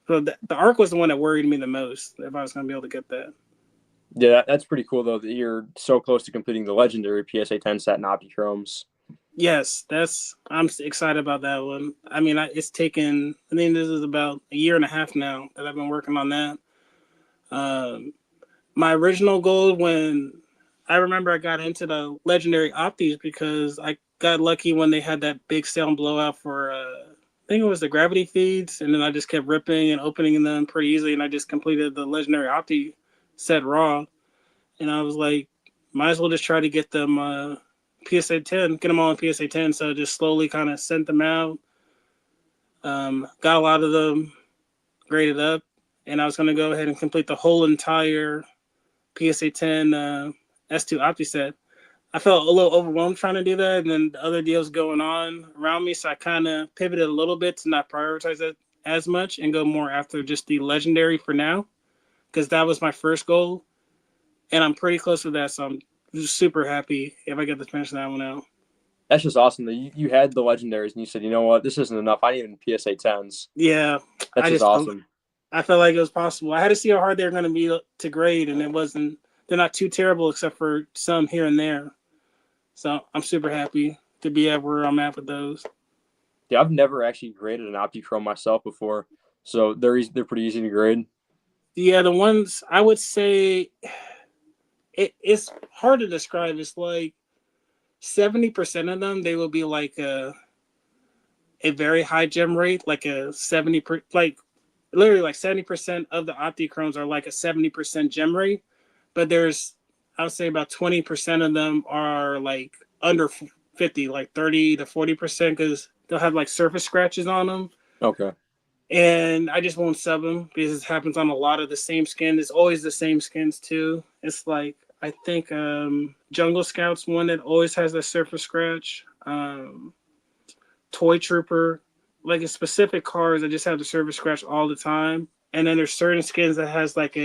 So the arc was the one that worried me the most if I was going to be able to get that. Yeah, that's pretty cool though that you're so close to completing the legendary PSA 10 set in Optichromes. Yes, I'm excited about that one. I mean, it's taken. I think this is about a year and a half now that I've been working on that. Um, my original goal when I remember I got into the legendary optis because I got lucky when they had that big sale and blowout for I think it was the gravity feeds, and then I just kept ripping and opening them pretty easily, and I just completed the legendary opti set raw, and I was like, might as well just try to get them PSA 10, get them all in PSA 10. So just slowly kind of sent them out. Got a lot of them graded up, and I was going to go ahead and complete the whole entire PSA 10 S2 Opti set. I felt a little overwhelmed trying to do that, and then the other deals going on around me, so I kind of pivoted a little bit to not prioritize it as much and go more after just the legendary for now, because that was my first goal, and I'm pretty close with that, so I'm just super happy if I get to finish that one out. That's just awesome that you had the legendaries and you said, you know what, this isn't enough. I need even PSA 10s. Yeah, That's I just just awesome. I felt like it was possible. I had to see how hard they're going to be to grade, and it wasn't. They're not too terrible except for some here and there. So I'm super happy to be at where I'm at with those. Yeah, I've never actually graded an Optichrome myself before, so they're pretty easy to grade. Yeah, the ones I would say it's hard to describe. It's like 70% of them they will be like a very high gem rate, like a like literally like 70% of the Optichromes are like a 70% gem rate, but there's I would say about 20% of them are like under 50, like 30 to 40%, because they'll have like surface scratches on them. Okay. And I just won't sub them because it happens on a lot of the same skin. It's always the same skins too. It's like I think Jungle Scout's one that always has that surface scratch. Toy Trooper, like a specific cars that just have the surface scratch all the time. And then there's certain skins that has like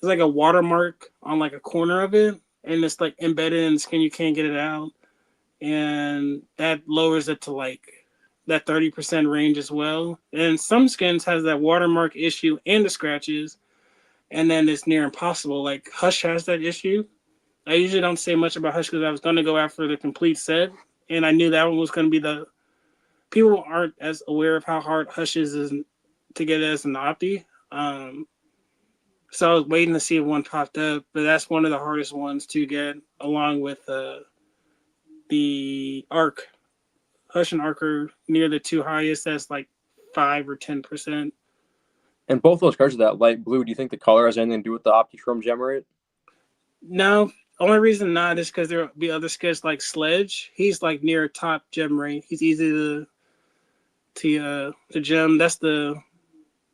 it's like a watermark on like a corner of it, and it's like embedded in the skin. You can't get it out, and that lowers it to like that 30% range as well. And some skins has that watermark issue and the scratches, and then it's near impossible. Like Hush has that issue. I usually don't say much about Hush because I was going to go after the complete set, and I knew that one was going to be the people aren't as aware of how hard Hush is to get as an opti. So I was waiting to see if one popped up, but that's one of the hardest ones to get, along with the Arc. Hush and Arc are near the two highest. That's like 5 or 10%. And both those cards are that light blue. Do you think the color has anything to do with the Optichrome gem rate? No, only reason not is because there'll be other skins like Sledge. He's like near top gem rate. He's easy to gem. That's the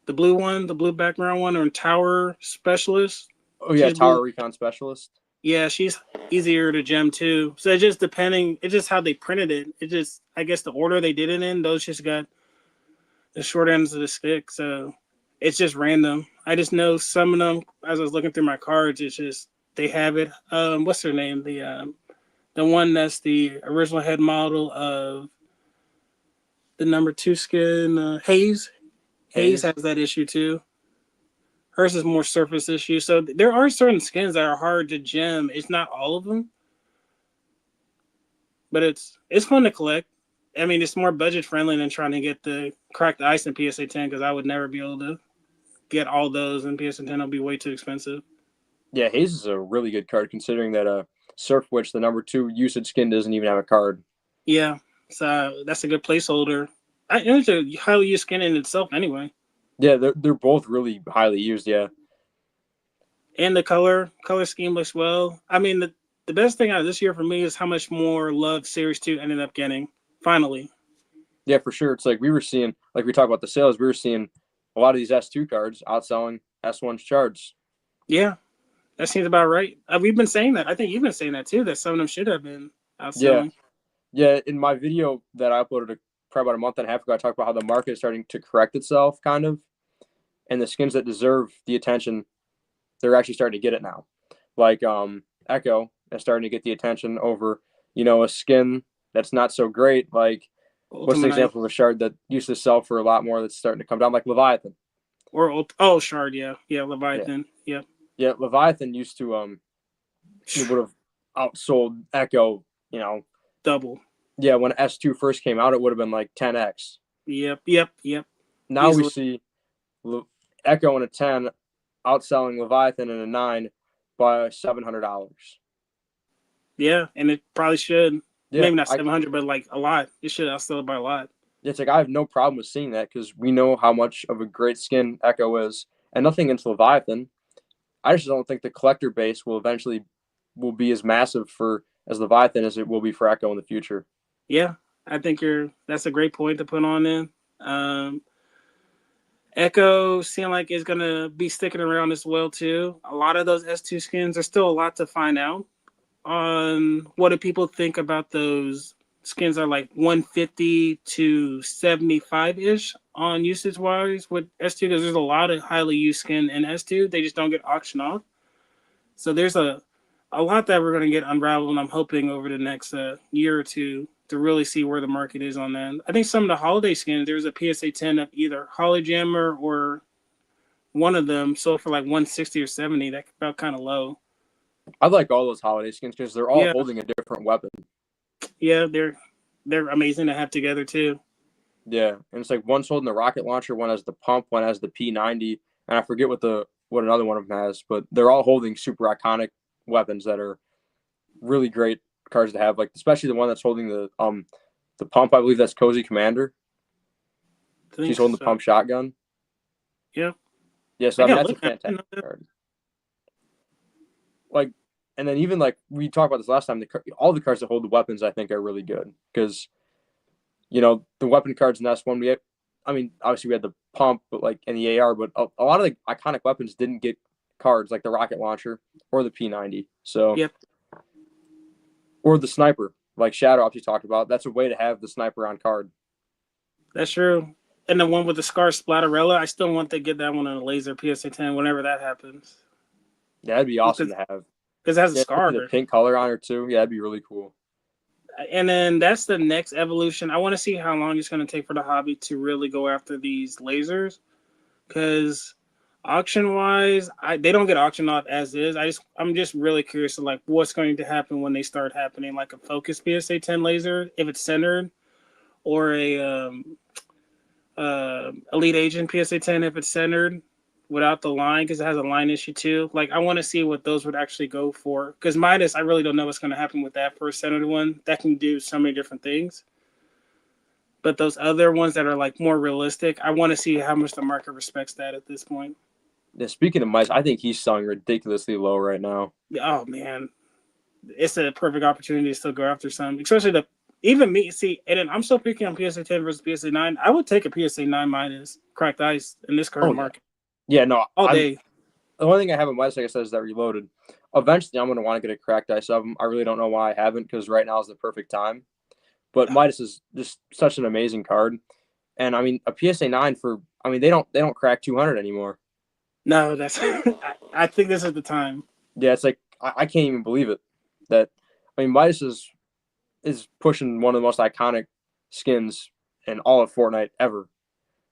the blue one, the blue background one, or Tower Specialist. Oh yeah, She's blue. Tower Recon Specialist. Yeah, she's easier to gem too. So it's just depending. It's just how they printed it. It just, I guess, the order they did it in. Those just got the short ends of the stick. So it's just random. I just know some of them. As I was looking through my cards, it's just they have it. What's her name? The one that's the original head model of the number two skin, Hayes. Hayes has Hayes. that issue too. Hers is more surface issue. So there are certain skins that are hard to gem. It's not all of them, but it's fun to collect. I mean, it's more budget friendly than trying to get the cracked ice in PSA 10 because I would never be able to get all those in PSA 10. It'll be way too expensive. Yeah, Hayes is a really good card considering that Surf Witch, the number 2 usage skin, doesn't even have a card. Yeah, so that's a good placeholder. It's a highly used skin in itself anyway. Yeah, they're both really highly used. Yeah, And the color scheme looks well. I mean, the best thing out of this year for me is how much more love Series 2 ended up getting. Finally. yeah, for sure. It's like we were seeing, like we talked about the sales, we were seeing a lot of these S2 cards outselling S1's charts. Yeah, that seems about right. We've been saying that. I think you've been saying that too, that some of them should have been Yeah, outselling. yeah. In my video that I uploaded probably about a month and a half ago, I talked about how the market is starting to correct itself, kind of, and the skins that deserve the attention, they're actually starting to get it now. Like Echo is starting to get the attention over, a skin that's not so great. Like, what's the Ultimate Knight. example of a shard that used to sell for a lot more that's starting to come down, like Leviathan? Shard, yeah. Yeah, Yeah, Leviathan. Yep. yeah. Leviathan used to it would have outsold Echo. Double. Yeah, when S2 first came out, it would have been like 10x. Yep. Now we Easily. see Echo in a 10 outselling Leviathan in a 9 by $700. Yeah, and it probably should. Yeah, Maybe not 700, but like a lot. It should outsell it by a lot. it's like I have no problem with seeing that because we know how much of a great skin Echo is, and nothing against Leviathan. I just don't think the collector base will be as massive for as Leviathan as it will be for Echo in the future. Yeah, I think that's a great point to put on in. Um, Echo seem like it's gonna be sticking around as well too. A lot of those S2 skins are still a lot to find out on what do people think about those skins are like 150 to 75 ish on usage wise with S2 because there's a lot of highly used skin in S2. They just don't get auctioned off. So there's a lot that we're going to get unraveled. And I'm hoping over the next year or two to really see where the market is on that. I think some of the holiday skins, there's a PSA 10 of either Holly Jammer or one of them sold for like 160 or 70. That felt kind of low. I like all those holiday skins because they're all Yeah, holding a different weapon. yeah, they're amazing to have together too. Yeah, and it's like one's holding the rocket launcher, one has the pump, one has the P90, and I forget what another one of them has, but they're all holding super iconic weapons that are really great cards to have. Like especially the one that's holding the pump. I believe that's Cozy Commander. I She's think holding the so. pump shotgun. Yeah, Yeah, so I I mean gotta that's a look at it. I fantastic didn't know that. card. Like, and then even like we talked about this last time, all the cards that hold the weapons I think are really good because the weapon cards in S1 we have. I mean, obviously we had the pump, but like in the AR, but a lot of the iconic weapons didn't get cards like the rocket launcher or the P90. So Yep, or the sniper, like Shadow Ops you talked about. That's a way to have the sniper on card. that's true. And the one with the scar Splatterella, I still want to get that one on a laser PSA 10 whenever that happens. Yeah, that'd be Just awesome to have. because it has a Yeah, scar. the pink color on her too. Yeah, that'd be really cool. And then that's the next evolution. I want to see how long it's going to take for the hobby to really go after these lasers because auction wise, they don't get auctioned off as is. I'm just really curious to like what's going to happen when they start happening, like a focus PSA 10 laser if it's centered, or a elite agent PSA 10 if it's centered without the line because it has a line issue too. Like I want to see what those would actually go for because Midas, I really don't know what's going to happen with that first centered one. That can do so many different things. But those other ones that are like more realistic, I want to see how much the market respects that at this point. Yeah, speaking of mice, I think he's selling ridiculously low right now. Oh man, it's a perfect opportunity to still go after some, especially Even me, see, and then I'm still picking on PSA 10 versus PSA 9. I would take a PSA 9 minus cracked ice in this current Oh yeah, market yeah. No, all I'm day. the only thing I have in West, like I said, is that Reloaded. Eventually, I'm going to want to get a cracked ice of them. I really don't know why I haven't because right now is the perfect time. But Midas is just such an amazing card, and I mean a PSA 9 for. I mean they don't crack 200 anymore. No, that's. I think this is the time. Yeah, it's like I can't even believe it. That I mean Midas is pushing one of the most iconic skins in all of Fortnite ever.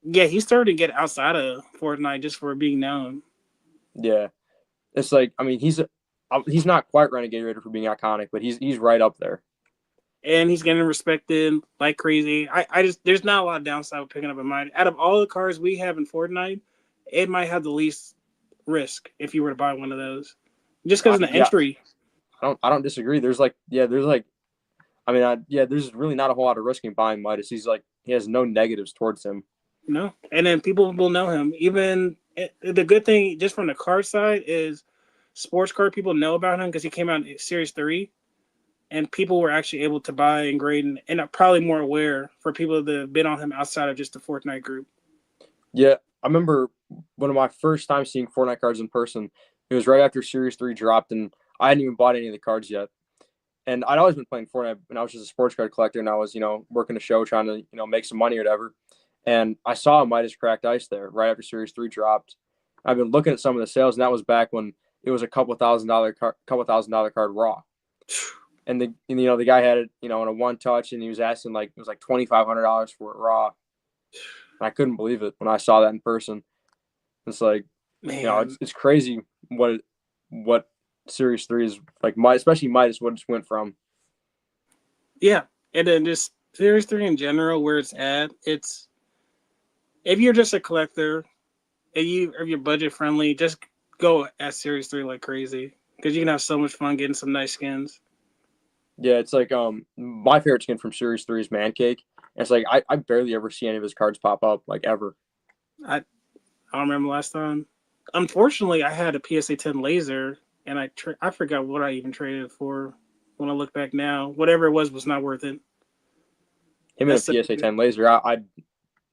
Yeah, he started to get outside of Fortnite just for being known. Yeah, it's like I mean he's not quite Renegade Raider for being iconic, but he's right up there. And he's getting respected like crazy. I just there's not a lot of downside with picking up a mine. Out of all the cars we have in Fortnite, it might have the least risk if you were to buy one of those, just because of the Yeah, entry. I don't disagree. There's like I mean there's really not a whole lot of risk in buying Midas. He has no negatives towards him. No, and then people will know him. Even the good thing, just from the car side, is sports car people know about him because he came out in Series 3, and people were actually able to buy and grade, and are probably more aware for people that have been on him outside of just the Fortnite group. Yeah, I remember one of my first time seeing Fortnite cards in person. It was right after Series 3 dropped, and I hadn't even bought any of the cards yet. And I'd always been playing Fortnite, and I was just a sports card collector, and I was, working a show trying to, make some money or whatever. And I saw a Midas Cracked Ice there right after Series 3 dropped. I've been looking at some of the sales, and that was back when it was a couple thousand dollar card raw. And the guy had it, in a one touch, and he was asking like it was like $2,500 for it raw. And I couldn't believe it when I saw that in person. It's like, Man, it's crazy what Series 3 is like. Especially Midas, what it just went from. yeah, and then just Series 3 in general, where it's at, it's if you're just a collector, if you're budget friendly, just go at Series 3 like crazy because you can have so much fun getting some nice skins. Yeah, it's like my favorite skin from Series 3 is Man Cake. And it's like I barely ever see any of his cards pop up, like ever. I I don't remember last time. Unfortunately, I had a PSA 10 laser, and I forgot what I even traded it for. When I look back now, whatever it was not worth it. Him and a That's PSA 10 laser,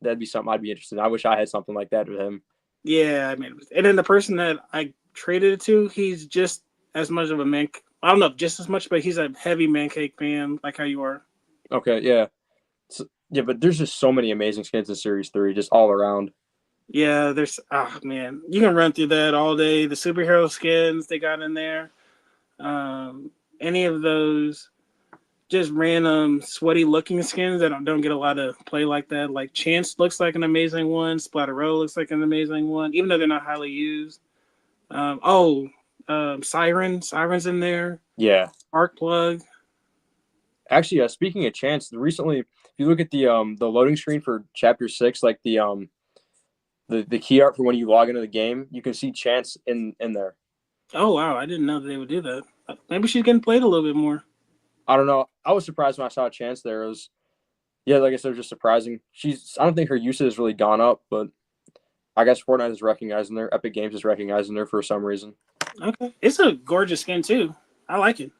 that'd be something I'd be interested in. I wish I had something like that with him. yeah. I mean, and then the person that I traded it to, he's just as much of a man. I don't know if just as much, but he's a heavy man cake fan, like how you are. Okay, yeah. Yeah, but there's just so many amazing skins in Series 3, just all around. Yeah, there's oh man, you can run through that all day. The superhero skins they got in there, any of those just random sweaty looking skins that don't get a lot of play like that. Like Chance looks like an amazing one. Splatterella looks like an amazing one, even though they're not highly used. Siren's in there. Yeah. Arc Plug. Actually, speaking of Chance, recently, if you look at the loading screen for Chapter 6, like the key art for when you log into the game, you can see Chance in there. Oh wow, I didn't know that they would do that. Maybe she's getting played a little bit more. I don't know. I was surprised when I saw Chance there. It was, yeah, like I said, it was just surprising. I don't think her usage has really gone up, but I guess Fortnite is recognizing her. Epic Games is recognizing her for some reason. Okay, it's a gorgeous skin too. I like it.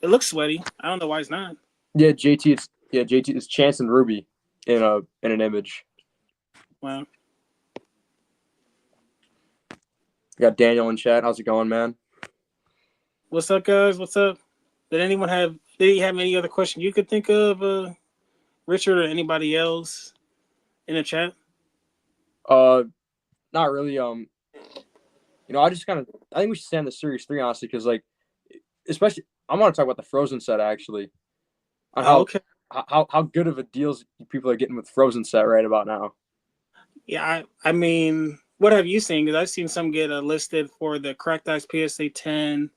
It looks sweaty. I don't know why it's not. Yeah, JT. It's Chance and Ruby in an image. Wow. We got Daniel in chat. How's it going, man? What's up, guys? What's up? Did you have any other question you could think of, Richard or anybody else in the chat? Uh, Not really. I think we should stay on the Series 3 honestly, because like, especially I want to talk about the Frozen set actually, on Oh, okay. how good of a deals people are getting with Frozen set right about now. Yeah, I mean, what have you seen? Because I've seen some get listed for the Cracked Ice PSA 10.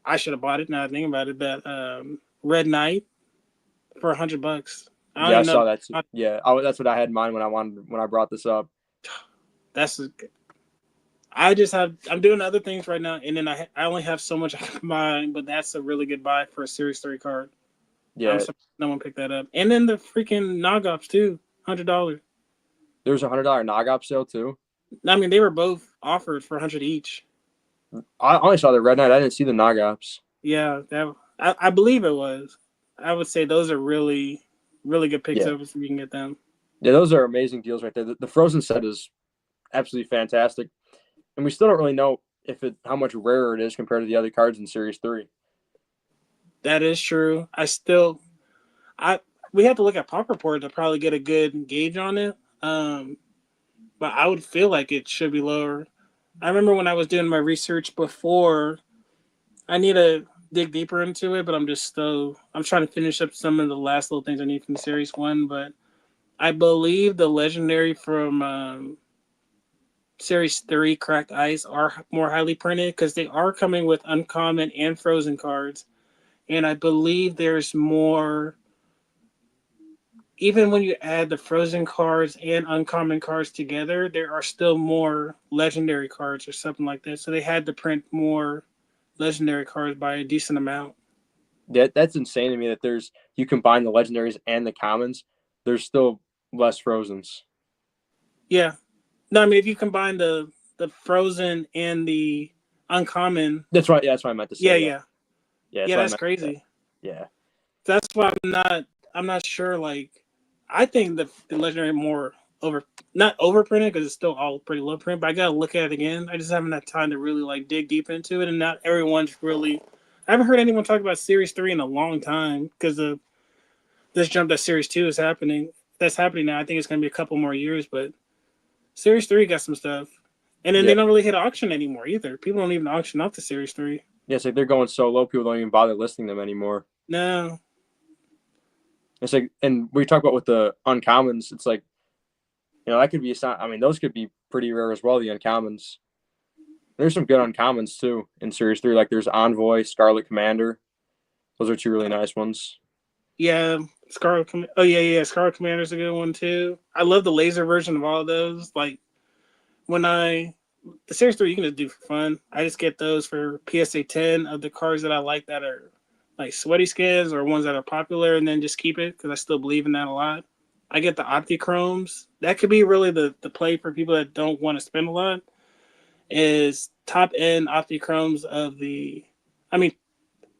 I should have bought it now I think about it. That Red Knight for $100. I don't Yeah, I even know. saw that. Yeah, that's what I had in mind when I brought this up. That's I'm doing other things right now, and then I only have so much I can buy, but that's a really good buy for a Series 3 card. I'm Yeah, surprised no one picked that up. And then the freaking Nogops too, $100. there was $100 Nogop sale too. I mean, they were both offered for 100 each. I only saw the Red Knight. I didn't see the Nogops. Yeah, I believe it was. I would say those are really, really good picks Yeah, up if you can get them. yeah, those are amazing deals right there. The Frozen set is absolutely fantastic, and we still don't really know if it how much rarer it is compared to the other cards in Series Three. That is true. I we have to look at Pop Report to probably get a good gauge on it. But I would feel like it should be lower. I remember when I was doing my research before. I need to dig deeper into it, but I'm trying to finish up some of the last little things I need from Series One. But I believe the legendary from Series 3 Cracked Ice are more highly printed because they are coming with uncommon and frozen cards. And I believe there's more, even when you add the frozen cards and uncommon cards together, there are still more legendary cards or something like that. So they had to print more legendary cards by a decent amount. That's insane to me that there's you combine the legendaries and the commons, there's still less Frozens. Yeah. No, I mean, if you combine the frozen and the uncommon, That's right. Yeah, that's what I meant to yeah, say. Yeah, yeah. yeah, that's Yeah, what I that's meant to say. crazy. Yeah, That's why I'm not sure. Like, I think the legendary more over not overprinted because it's still all pretty low print. But I gotta look at it again. I just haven't had time to really like dig deep into it, and not everyone's really. I haven't heard anyone talk about Series 3 in a long time because of this jump that Series 2 is happening. That's happening now. I think it's gonna be a couple more years, but Series 3 got some stuff. And then yeah, they don't really hit auction anymore either. People don't even auction off the Series 3. yeah. It's like they're going so low, people don't even bother listing them anymore. No. It's like, and we talk about with the uncommons. It's like that could be. I mean, those could be pretty rare as well. The uncommons. There's some good uncommons too in Series Three. Like there's Envoy, Scarlet Commander. Those are two really nice ones. Yeah. Oh, yeah. Scarlet Commander's a good one too. I love the laser version of all of those. Like, when the Series 3 you can just do for fun. I just get those for PSA 10 of the cards that I like that are like sweaty skins or ones that are popular, and then just keep it because I still believe in that a lot. I get the Optichromes. That could be really the play for people that don't want to spend a lot. Is top end Optichromes of I mean,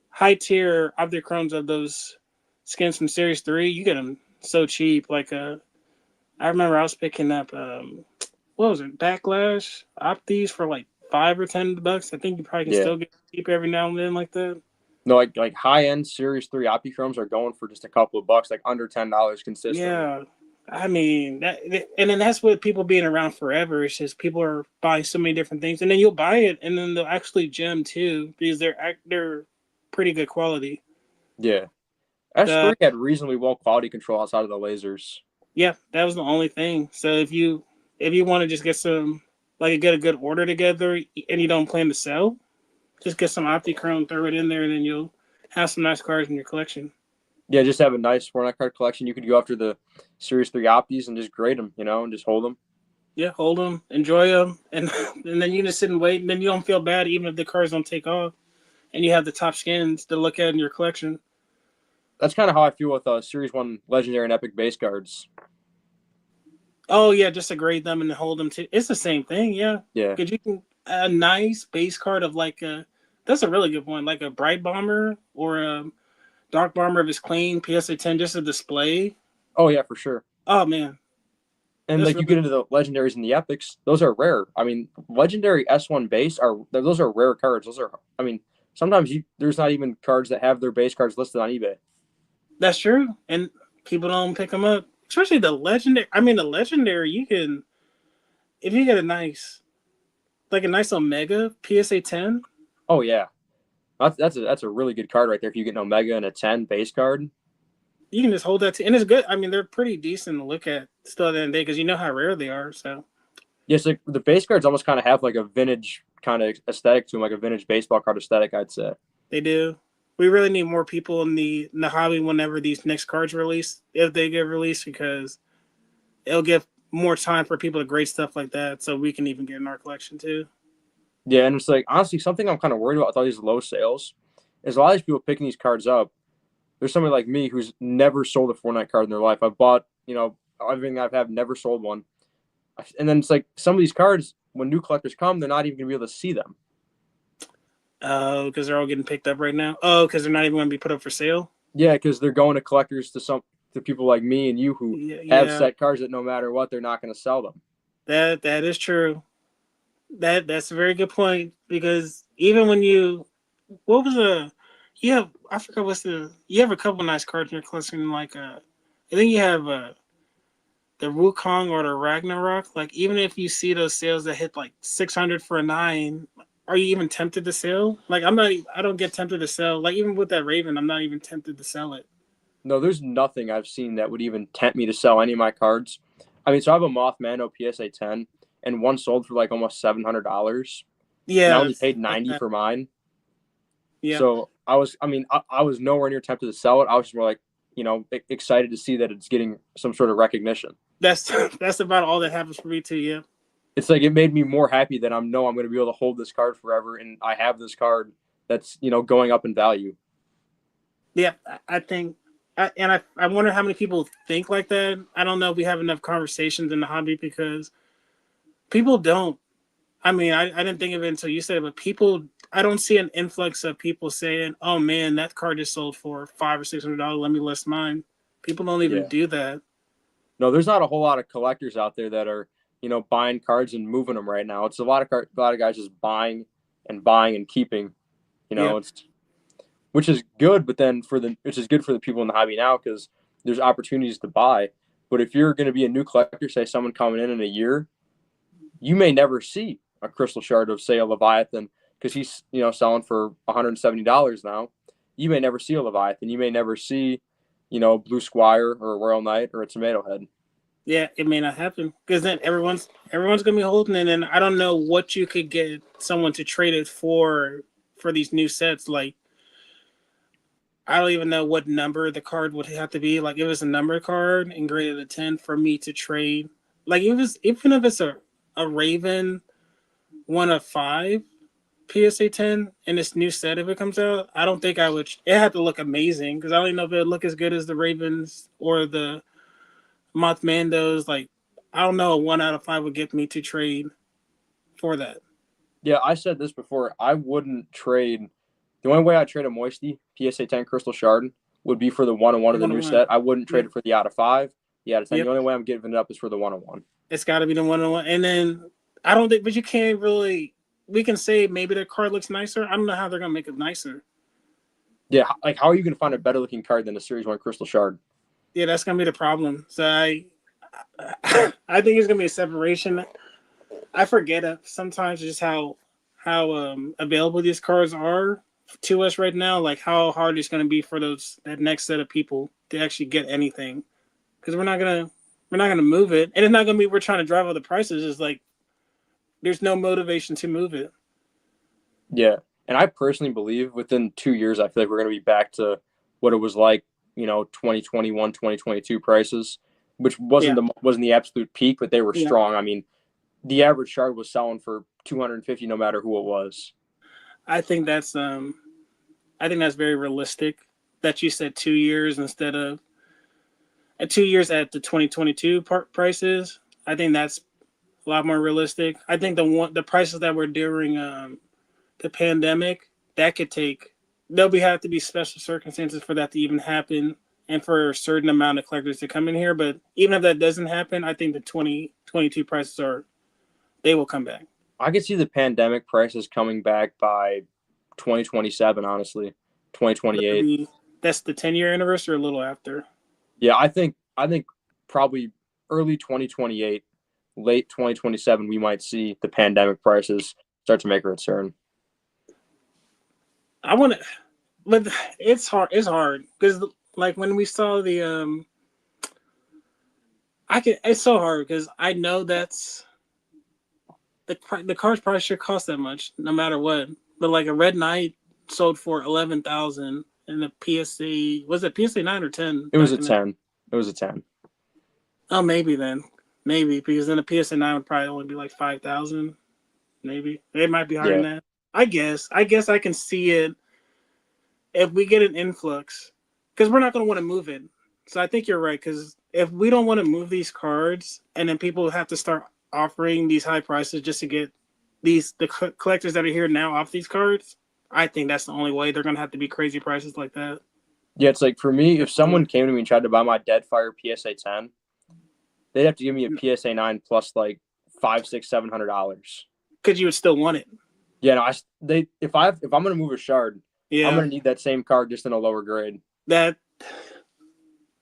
high tier Optichromes of those skins from Series 3. You get them so cheap. Like, I remember I was picking up, what was it, Backlash Opties for like $5 or $10. I think you probably can Yeah. still get cheap every now and then like that. No, like high end Series Three Optichromes are going for just a couple of bucks, like under $10 consistently. Yeah. I mean that, and then that's what people being around forever. It's just people are buying so many different things, and then you'll buy it, and then they'll actually gem too because they're pretty good quality. Yeah. S The three had reasonably well quality control outside of the lasers. Yeah, that was the only thing. So if you want to just get some like get a good order together and you don't plan to sell, just get some Optichrome, throw it in there, and then you'll have some nice cards in your collection. Yeah, just have a nice Fortnite card collection. You could go after the Series Three Opties and just grade them, and just hold them. Yeah, hold them, enjoy them, and and then you just sit and wait, and then you don't feel bad even if the cards don't take off, and you have the top skins to look at in your collection. That's kind of how I feel with Series One Legendary and Epic base cards. Oh yeah, just to grade them and hold them too. It's the same thing, yeah. Yeah. Because you can a nice base card of like a that's a really good one, like a Bright Bomber or a Dark Bomber if it's clean, PSA 10 just a display. Oh yeah, for sure. Oh man, And that's like you get really into the legendaries and the epics, those are rare. I mean, legendary S1 base are those are rare cards. Those are I mean, sometimes there's not even cards that have their base cards listed on eBay. that's true, and people don't pick them up, especially the legendary. I mean, the legendary you can if you get a nice Omega PSA 10. Oh yeah. That's a really good card right there if you get an Omega and a 10 base card. You can just hold that, and it's good. I mean, they're pretty decent to look at still at the end of the day because you know how rare they are. So Yes, like the base cards almost kind of have like a vintage kind of aesthetic to them, like a vintage baseball card aesthetic, I'd say. they do. We really need more people in the hobby whenever these next cards release, if they get released, because it'll give more time for people to grade stuff like that, so we can even get in our collection too. Yeah, and it's like honestly something I'm kind of worried about with all these low sales is a lot of these people picking these cards up. There's somebody like me who's never sold a Fortnite card in their life. I've bought, everything I've had, never sold one. And then it's like some of these cards, when new collectors come, they're not even gonna be able to see them. Oh, because they're all getting picked up right now. Oh, because they're not even going to be put up for sale. Yeah, because they're going to collectors to people like me and you who Yeah, have yeah, set cards that no matter what they're not going to sell them. that is true. That's a very good point because even when you what was a you have I forgot what's the you have a couple nice cards in your collection like I think you have the Wukong or the Ragnarok. Like even if you see those sales that hit like 600 for a 9, are you even tempted to sell? Like I don't get tempted to sell. Like even with that Raven, I'm not even tempted to sell it. No, there's nothing I've seen that would even tempt me to sell any of my cards. I mean, so I have a Mothman PSA 10, and one sold for like almost $700, and I Yeah, only paid like 90 that. for mine. Yeah, So I was nowhere near tempted to sell it. I was just more like, excited to see that it's getting some sort of recognition. that's that's about all that happens for me too. Yeah, It's like it made me more happy that I'm going to be able to hold this card forever, and I have this card that's going up in value. yeah. I think, I wonder how many people think like that. I don't know if we have enough conversations in the hobby because people don't. I mean, I didn't think of it until you said it, but people, I don't see an influx of people saying, "Oh man, that card just sold for $500 or $600. Let me list mine." People don't even Yeah. do that. No, there's not a whole lot of collectors out there that are, buying cards and moving them right now. It's a lot of guys just buying and keeping. Yeah, It's which is good, but then which is good for the people in the hobby now because there's opportunities to buy. But if you're going to be a new collector, say someone coming in a year, you may never see a crystal shard of say a Leviathan because he's selling for $170 now. You may never see a Leviathan. You may never see Blue Squire or a Royal Knight or a Tomato Head. yeah. It may not happen because then everyone's gonna be holding it, and I don't know what you could get someone to trade it for these new sets. Like I don't even know what number the card would have to be. Like it was a number card and greater than 10 for me to trade. Like it was even if it's a Raven 1 of 5 PSA 10 in this new set if it comes out, I don't think I would. It had to look amazing because I don't even know if it would look as good as the Ravens or the Mothmandos. Like I don't know, a 1 out of 5 would get me to trade for that. Yeah, I said this before. I wouldn't trade. The only way I trade a Moisty PSA 10 Crystal Shard would be for the 1-on-1 of the One on new one. set. I wouldn't trade Yep. it for the out of 5, the out of 10. The Yep. only way I'm giving it up is for the 1-on-1. It's got to be the 1 on 1. And then I don't think, but you can't really. We can say maybe the card looks nicer. I don't know how they're gonna make it nicer. Yeah, like how are you going to find a better looking card than a Series 1 Crystal Shard? Yeah, that's gonna be the problem. So I think it's gonna be a separation. I forget sometimes just how available these cards are to us right now. Like how hard it's gonna be for that next set of people to actually get anything because we're not gonna move it, and it's not gonna be we're trying to drive up the prices. It's like there's no motivation to move it. Yeah. And I personally believe within 2 years, I feel like we're going to be back to what it was like, 2021, 2022 prices, which Yeah, wasn't the absolute peak, but they were yeah. strong. I mean, the average shard was selling for 250 no matter who it was. I think that's um I think that's very realistic that you said 2 years instead of at 2 years at the 2022 prices. I think that's a lot more realistic. I think the prices that were during the pandemic that could take there'll have to be special circumstances for that to even happen and for a certain amount of collectors to come in here. But even if that doesn't happen, I think the 2022 prices they will come back. I could see the pandemic prices coming back by 2027, honestly, That'll 2028. be that's the 10-year anniversary or a little after. Yeah, I think probably early 2028, late 2027, we might see the pandemic prices start to make a return. I want to, but it's hard. It's hard because like when we saw the I can. It's so hard because I know that's the car's probably should cost that much no matter what. But like a Red Knight sold for 11,000 and the PSA was it PSA 9 or 10 It was a back in the 10. It was a 10. oh maybe then maybe because then the PSA 9 would probably only be like 5,000 maybe it might be higher than Yeah. that. I guess I can see it if we get an influx because we're not going to want to move it. So I think you're right because if we don't want to move these cards and then people have to start offering these high prices just to get the collectors that are here now off these cards, I think that's the only way they're going to have to be crazy prices like that. Yeah, it's like for me, if That's cool. someone came to me and tried to buy my Deadfire PSA 10, they'd have to give me a PSA 9 plus like five, six, $700. Because you would still want it. Yeah, no, if I'm gonna move a shard, I'm Yeah, gonna need that same card just in a lower grade. that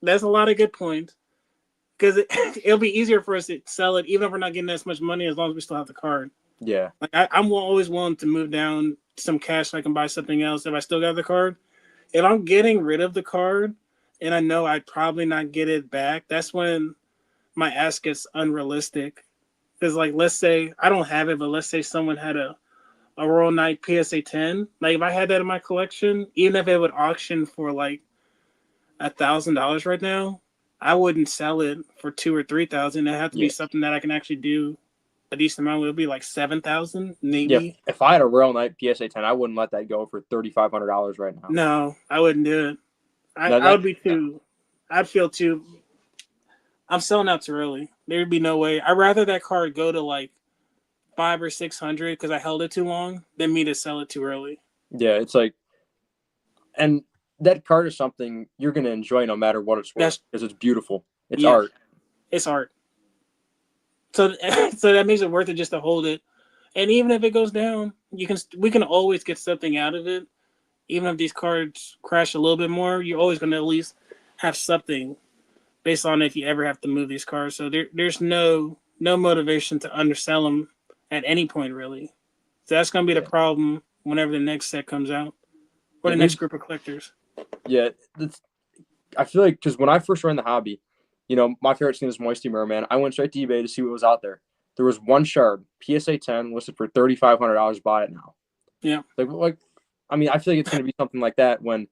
that's a lot of good points. Because it'll be easier for us to sell it, even if we're not getting as much money, as long as we still have the card. Yeah, Like I'm always willing to move down some cash so I can buy something else if I still got the card. If I'm getting rid of the card and I know I'd probably not get it back, that's when my ask gets unrealistic. Because like let's say I don't have it, but let's say someone had a Royal Knight PSA 10. Like if I had that in my collection, even if it would auction for like $1,000 right now, I wouldn't sell it for 2 or 3 thousand. It have to be yeah, something that I can actually do a decent amount. It would be like 7,000 yeah. maybe. If I had a Royal Knight PSA 10, I wouldn't let that go for $3,500 right now. No, I wouldn't do it. Now I that would be too. I'd feel too. I'm selling out too early. There'd be no way. I'd rather that card go to like 5 or 600 because I held it too long than me to sell it too early. yeah, it's like, and that card is something you're gonna enjoy no matter what it's worth That's because it's beautiful. It's yeah, art. it's art. So so that makes it worth it just to hold it. And even if it goes down, we can always get something out of it. Even if these cards crash a little bit more, you're always going to at least have something based on if you ever have to move these cards. So there's no motivation to undersell them at any point really. So that's going to be the Yeah, problem whenever the next set comes out or yeah. the next group of collectors. Yeah. I feel like because when I first joined the hobby, my favorite skin is Moisty Merman. I went straight to eBay to see what was out there. There was one shard, PSA 10, listed for $3,500. Buy it now. Yeah, I mean, I feel like it's going to be something like that when,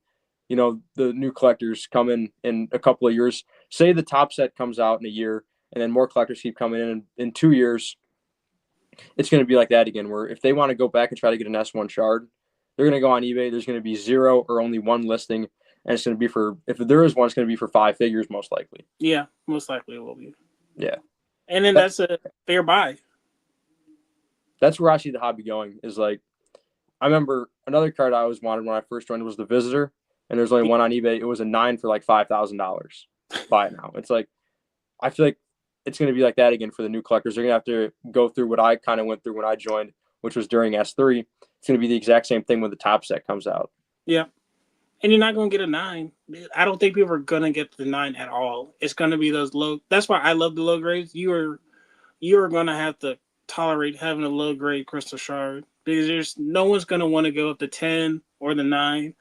the new collectors come in a couple of years. Say the top set comes out in a year, and then more collectors keep coming in 2 years. It's going to be like that again, where if they want to go back and try to get an S1 shard, they're going to go on eBay. There's going to be zero or only one listing, and it's going to be if there is one, it's going to be for five figures most likely. yeah, most likely it will be. Yeah, And then that, that's a fair buy. that's where I see the hobby going. Is like I remember another card I always wanted when I first joined was the Visitor, and there's only one on eBay. It was a 9 for like $5,000. Buy it now. It's like I feel like it's going to be like that again for the new collectors. They're going to have to go through what I kind of went through when I joined, which was during S3. It's going to be the exact same thing when the top set comes out. Yeah. And you're not going to get a 9. I don't think people are going to get the 9 at all. It's going to be those low. That's why I love the low grades. You are going to have to tolerate having a low grade crystal shard because there's no one's going to want to go up to 10 or the 9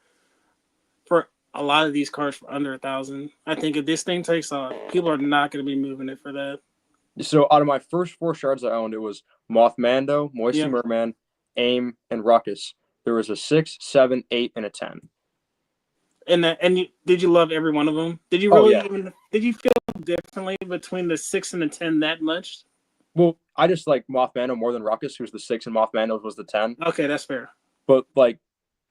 for a lot of these cards for under 1,000. I think if this thing takes off, people are not going to be moving it for that. So out of my first four shards I owned, it was Mothmando, Moisty Yeah. Merman, Aim, and Ruckus. There was a 6, 7, 8, and a 10. Did you love every one of them? Did you Oh really yeah. even did you feel differently between the 6 and the 10 that much? Well, I just like Mothmando more than Ruckus, who's the 6, and Mothmando was the 10. Okay, that's fair. But like,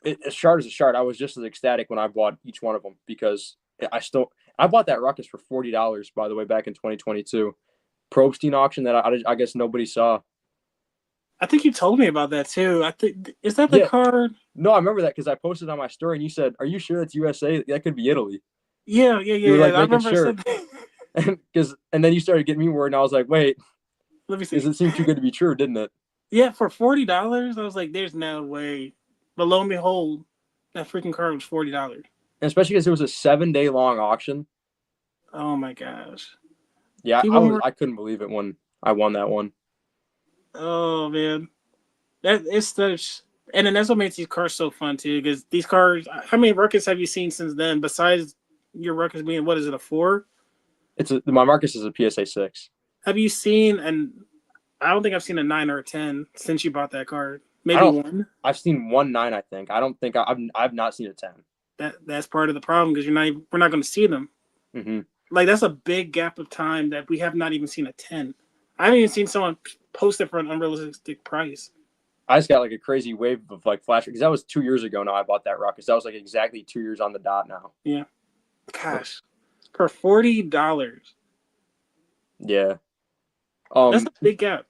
a shard is a shard. I was just as ecstatic when I bought each one of them because I bought that Ruckus for $40, by the way, back in 2022. Probstein auction that I guess nobody saw. I think you told me about that too. I think is that the Yeah, card? no, I remember that because I posted on my story and you said, "Are you sure that's USA? That could be Italy." Yeah, yeah, yeah, You were yeah. like I making remember I sure, said that. and then you started getting me worried, and I was like, "Wait, Let me because see. it seemed too good to be true, didn't it?" Yeah, for $40, I was like, "There's no way." But lo and behold, that freaking card was $40. And especially because it was a 7-day long auction. Oh my gosh! Yeah, People were. I couldn't believe it when I won that one. Oh man, that is such. And then that's what makes these cards so fun too. Because these cards, how many Ruckus have you seen since then? Besides your Ruckus being what is it, a 4? My Marcus is a PSA 6. Have you seen? And I don't think I've seen a 9 or a 10 since you bought that card. I Maybe don't. one. I've seen one 9. I think. I don't think I've not seen a 10. That's part of the problem because we're not going to see them. Mm-hmm. Like that's a big gap of time that we have not even seen a 10. I haven't even seen someone post it for an unrealistic price. I just got like a crazy wave of like flash because that was 2 years ago. Now I bought that Ruckus. That was like exactly 2 years on the dot now. Yeah. Gosh. For $40. Yeah. That's a big gap.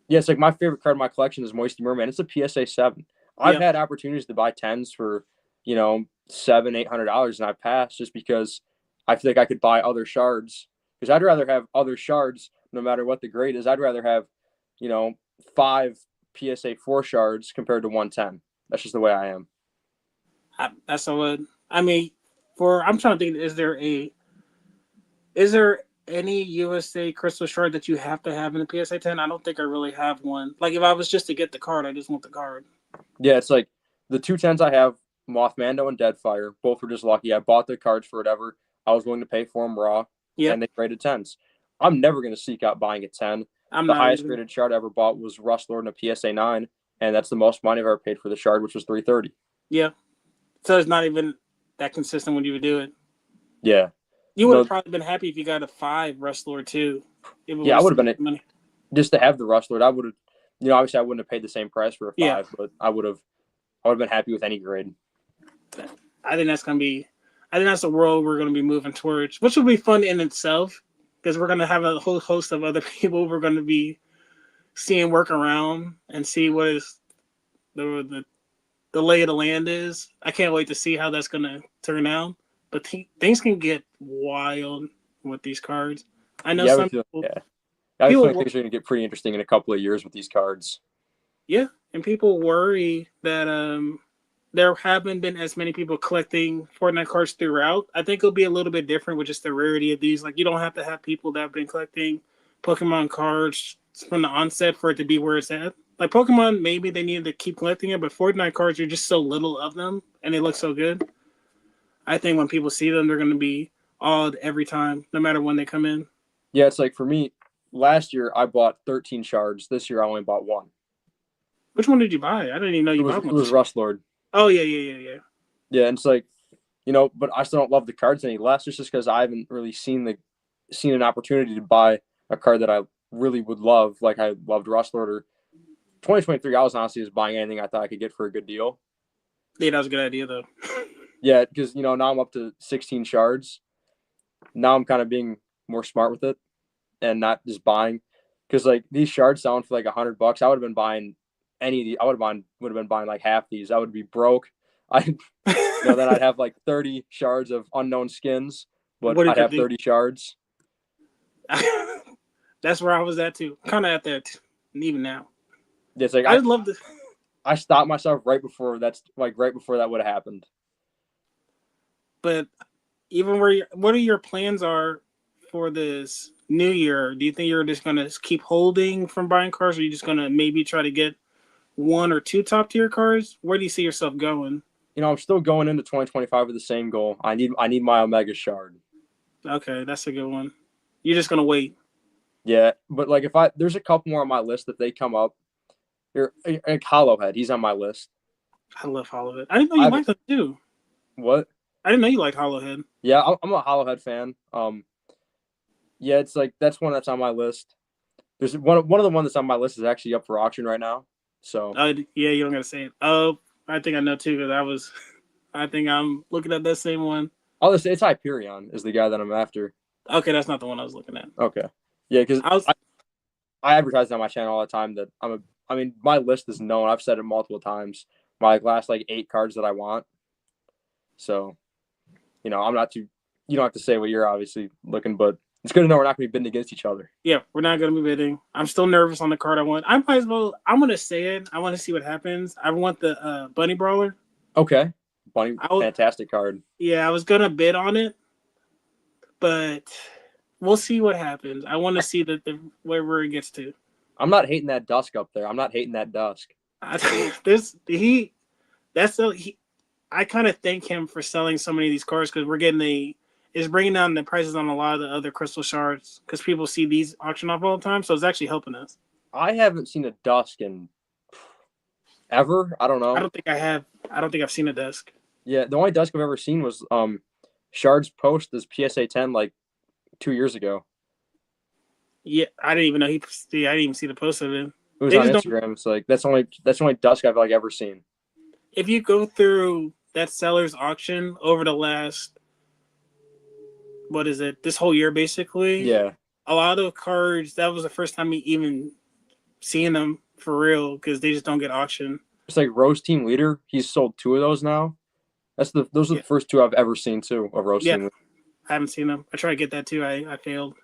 Yeah, it's like my favorite card in my collection is Moisty Merman. It's a PSA 7. I've Yeah. had opportunities to buy 10s for $700-800, and I passed just because I feel like I could buy other shards. Because I'd rather have other shards, no matter what the grade is. I'd rather have, you know, 5 PSA 4 shards compared to 110. That's just the way I am. That's what I mean. I'm trying to think. Is there any USA crystal shard that you have to have in the PSA 10? I don't think I really have one. Like if I was just to get the card, I just want the card. Yeah, it's like the 210s I have, Mothmando and Deadfire. Both were just lucky. I bought the cards for whatever I was willing to pay for them raw, Yeah, and they graded 10s. I'm never going to seek out buying a 10. I'm The not highest even. graded shard I ever bought was Rust Lord in a PSA 9, and that's the most money I've ever paid for the shard, which was 330. Yeah, so it's not even that consistent when you would do it. Yeah. You would have No, probably been happy if you got a 5 Wrestler too. If it would yeah, I have would have saved been money. just to have the Rust Lord. I would have, obviously I wouldn't have paid the same price for a Yeah, 5, but I would have been happy with any grade. I think that's gonna be. I think that's the world we're gonna be moving towards, which will be fun in itself because we're gonna have a whole host of other people we're gonna be seeing work around and see what is the lay of the land is. I can't wait to see how that's gonna turn out. But things can get wild with these cards. I know Yeah, some people. yeah. I feel like People, things are going to get pretty interesting in a couple of years with these cards. yeah, and people worry that there haven't been as many people collecting Fortnite cards throughout. I think it'll be a little bit different with just the rarity of these. Like you don't have to have people that have been collecting Pokemon cards from the onset for it to be where it's at. Like Pokemon, maybe they needed to keep collecting it, but Fortnite cards are just so little of them and they look so good. I think when people see them, they're going to be awed every time, no matter when they come in. Yeah, it's like for me, last year I bought 13 shards. This year I only bought one. Which one did you buy? I didn't even know It you was bought it one. was Rust Lord. Oh yeah. Yeah, and it's like, but I still don't love the cards any less, just because I haven't really seen an opportunity to buy a card that I really would love, like I loved Rust Lord. Or 2023, I was honestly just buying anything I thought I could get for a good deal. Yeah, that was a good idea though. Yeah, because now I'm up to 16 shards. Now I'm kind of being more smart with it and not just buying, because like these shards selling for like $100. I would have been buying any of these. Would have been buying like half these. I would be broke. I then I'd have like 30 shards of unknown skins, but What I'd did you have think? 30 shards. That's where I was at too. Kind of at that, even now. It's like I just love this. I stopped myself right before that would have happened. But even what are your plans are for this new year? Do you think you're just gonna keep holding from buying cars, or are you just gonna maybe try to get one or two top tier cars? Where do you see yourself going? I'm still going into 2025 with the same goal. I need my Omega shard. Okay, that's a good one. You're just gonna wait. Yeah, but like there's a couple more on my list that they come up. Here, like Hollowhead, he's on my list. I love Hollowhead. I didn't know you I've liked them too. what? I didn't know you liked Hollowhead. Yeah, I'm a Hollowhead fan. Yeah, it's like that's one that's on my list. There's one of the ones that's on my list is actually up for auction right now. So Yeah, you don't gotta say it. Oh, I think I know too because I think I'm looking at that same one. I'll just say it's Hyperion is the guy that I'm after. Okay, that's not the one I was looking at. Okay, yeah, because I was I advertise on my channel all the time that I mean, my list is known. I've said it multiple times. My last like 8 cards that I want. So, I'm not too. You don't have to say what you're obviously looking, but it's good to know we're not going to be bidding against each other. Yeah, we're not gonna be bidding. I'm still nervous on the card I want. I might as well. I'm gonna say it. I want to see what happens. I want the Bunny Brawler. Okay, Bunny, I was, fantastic card. yeah, I was gonna bid on it, but we'll see what happens. I want to see the wherever it gets to. I'm not hating that dusk up there. I'm not hating that dusk. This he that's so he. I kind of thank him for selling so many of these cards because we're getting it's bringing down the prices on a lot of the other crystal shards because people see these auction off all the time. So it's actually helping us. I haven't seen a dusk in ever. I don't know. I don't think I have. I don't think I've seen a desk. Yeah, the only dusk I've ever seen was Shard's post as PSA 10 like 2 years ago. Yeah, I didn't even know he. Yeah, I didn't even see the post of it. It was They on just don't. Instagram. It's like that's the only dusk I've like ever seen. If you go through that seller's auction over the last, what is it? This whole year, basically, Yeah. a lot of cards. That was the first time me even seeing them for real because they just don't get auctioned. It's like Rose Team Leader. He's sold 2 of those now. Those are Yeah, the first two I've ever seen too of yeah. roasting. I haven't seen them. I tried to get that too. I failed.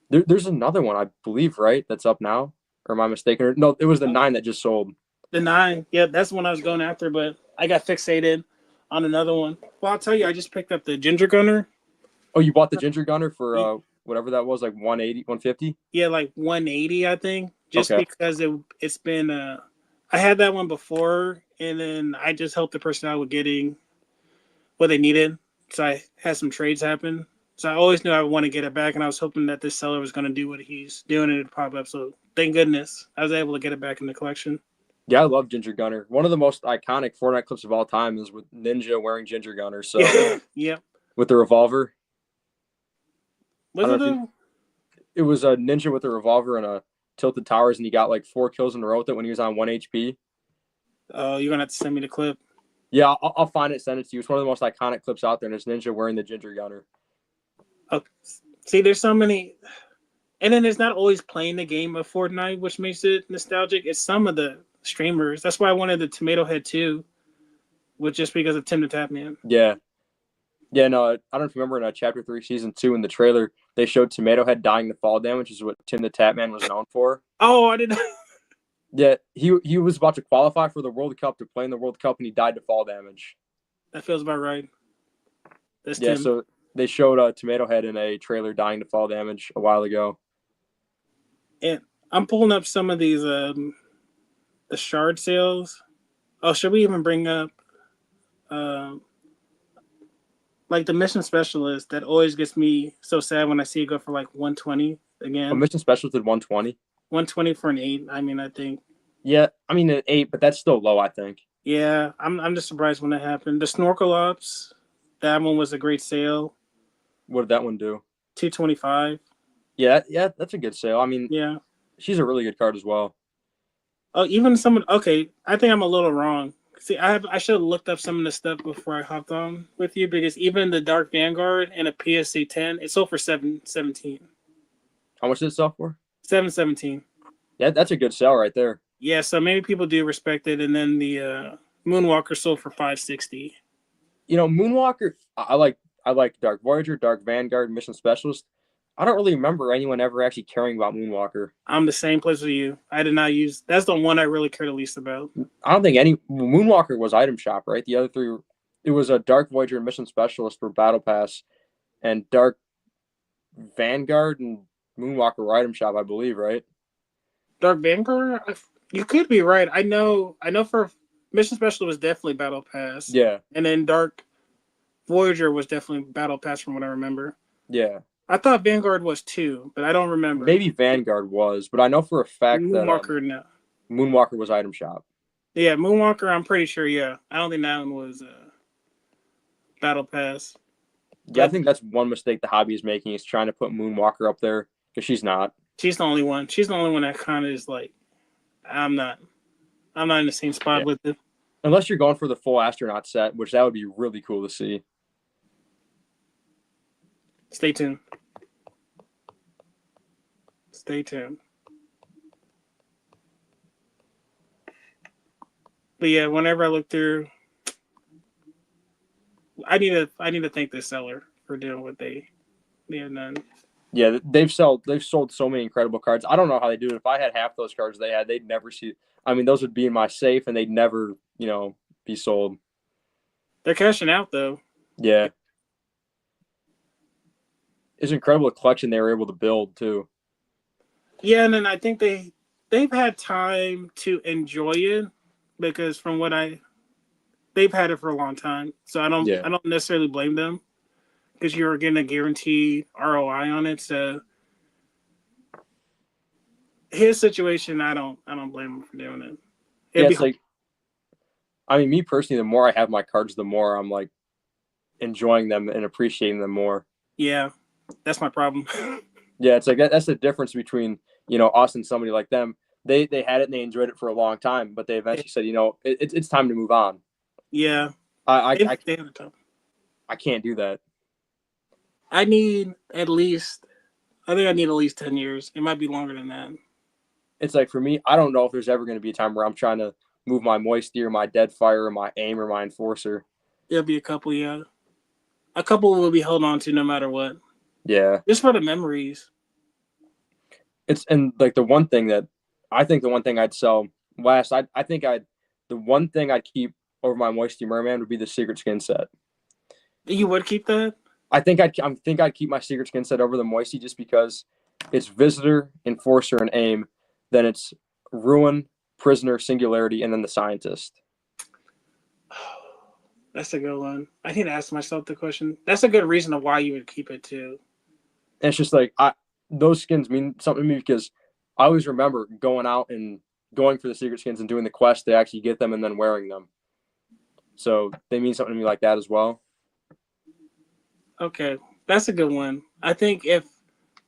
There's another one I believe, right? That's up now, or am I mistaken? Or, no, it was the Uh, 9 that just sold. the 9, yeah, that's the one I was going after, but I got fixated on another one. Well, I'll tell you, I just picked up the Ginger Gunner. Oh, you bought the Ginger Gunner for whatever that was, like 180, 150? Yeah, like 180, I think, just Okay. because it's been I had that one before, and then I just helped the person out with getting what they needed. So I had some trades happen. So I always knew I would want to get it back, and I was hoping that this seller was going to do what he's doing and it'd pop up. So thank goodness I was able to get it back in the collection. Yeah, I love Ginger Gunner. One of the most iconic Fortnite clips of all time is with Ninja wearing Ginger Gunner. So Yeah, yeah. with the revolver, I Was don't it know if you, a? it was a Ninja with a revolver and a tilted towers, and he got like 4 kills in a row with it when he was on 1 HP. Oh, you're gonna have to send me the clip. Yeah, I'll find it, send it to you. It's one of the most iconic clips out there, and it's Ninja wearing the Ginger Gunner. Oh, see, there's so many, and then it's not always playing the game of Fortnite, which makes it nostalgic. It's some of the streamers. That's why I wanted the Tomato Head too, with just because of Tim the Tapman. Yeah, yeah. No, I don't know if you remember in Chapter 3, Season 2, in the trailer, they showed Tomato Head dying to fall damage, which is what Tim the Tapman was known for. Oh, I didn't. Yeah, he was about to qualify for the World Cup to play in the World Cup, and he died to fall damage. That feels about right. That's Yeah, Tim. so they showed Tomato Head in a trailer dying to fall damage a while ago. And I'm pulling up some of these the shard sales. Oh, should we even bring up um like the mission specialist that always gets me so sad when I see it go for like 120 A again. mission specialist did 120. 120 for an 8. I mean, I think Yeah, I mean an 8, but that's still low, I think. yeah, I'm just surprised when that happened. The snorkel ops, that one was a great sale. What did that one do? 225. Yeah, yeah, that's a good sale. I mean, Yeah. she's a really good card as well. Oh, even someone. Okay, I think I'm a little wrong. See, I should have looked up some of the stuff before I hopped on with you because even the Dark Vanguard and a PSC 10, it sold for 717. How much did it sell for? 717. Yeah, that's a good sale right there. Yeah, so maybe people do respect it, and then the Moonwalker sold for 560. You know, Moonwalker, I like Dark Voyager, Dark Vanguard, Mission Specialist. I don't really remember anyone ever actually caring about Moonwalker. I'm the same place with you. I did not use. That's the one I really care the least about. I don't think any Moonwalker was item shop, right? The other three, it was a Dark Voyager and Mission Specialist for Battle Pass, and Dark Vanguard and Moonwalker were item shop, I believe, right? Dark Vanguard, you could be right. I know. I know for Mission Special was definitely Battle Pass, Yeah, and then Dark Voyager was definitely Battle Pass from what I remember. yeah. I thought Vanguard was too, but I don't remember. Maybe Vanguard was, but I know for a fact that Moonwalker, no. Moonwalker was item shop. Yeah, Moonwalker, I'm pretty sure. Yeah, I don't think that one was Battle Pass. Yeah, I But think that's one mistake the hobby is making is trying to put Moonwalker up there because she's not. she's the only one. She's the only one that kind of is like, I'm not. I'm not in the same spot Yeah. with it. Unless you're going for the full astronaut set, which that would be really cool to see. Stay tuned. Stay tuned. But yeah, whenever I look through, I need to thank the seller for doing what they have done. Yeah, they've sold so many incredible cards. I don't know how they do it. If I had half those cards they had, they'd never see. I mean, those would be in my safe and they'd never, be sold. They're cashing out though. Yeah, it's an incredible collection they were able to build too. Yeah, and then I think they've had time to enjoy it because from what they've had it for a long time. So Yeah, I don't necessarily blame them because you're getting a guaranteed ROI on it. So his situation, I don't blame him for doing it. yeah. It'd be It's like, I mean, me personally, the more I have my cards, the more I'm like enjoying them and appreciating them more. yeah, that's my problem. Yeah, it's like that's the difference between us and somebody like them. They had it and they enjoyed it for a long time, but they eventually said, it's time to move on. Yeah, I I, they have a time. I can't do that. I need at least. I think I need at least 10 years. It might be longer than that. It's like for me, I don't know if there's ever going to be a time where I'm trying to move my Moisty or my Deadfire or my Aim or my Enforcer. There'll be a couple, yeah. A couple will be held on to no matter what. Yeah, Just for the memories. it's and like the one thing that I think the one thing I'd sell last, I think I'd the one thing I'd keep over my Moisty Merman would be the secret skin set. You would keep that? I think I'd keep my secret skin set over the Moisty just because it's visitor, enforcer, and aim. Then it's ruin, prisoner, singularity, and then the scientist. That's a good one. I need to ask myself the question. That's a good reason of why you would keep it too. And it's just like those skins mean something to me because I always remember going out and going for the secret skins and doing the quest to actually get them and then wearing them. So they mean something to me like that as well. Okay, that's a good one. I think if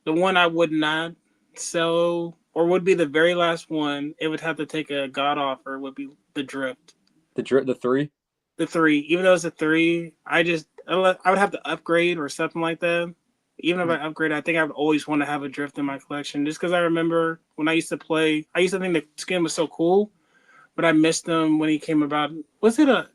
the one I would not sell or would be the very last one, it would have to take a god offer. Would be the drift. The three. The three, even though it's a three, I would have to upgrade or something like that. Even if I upgrade, I think I would always want to have a drift in my collection, just because I remember when I used to play. I used to think the skin was so cool, but I missed him when he came about. Was it a?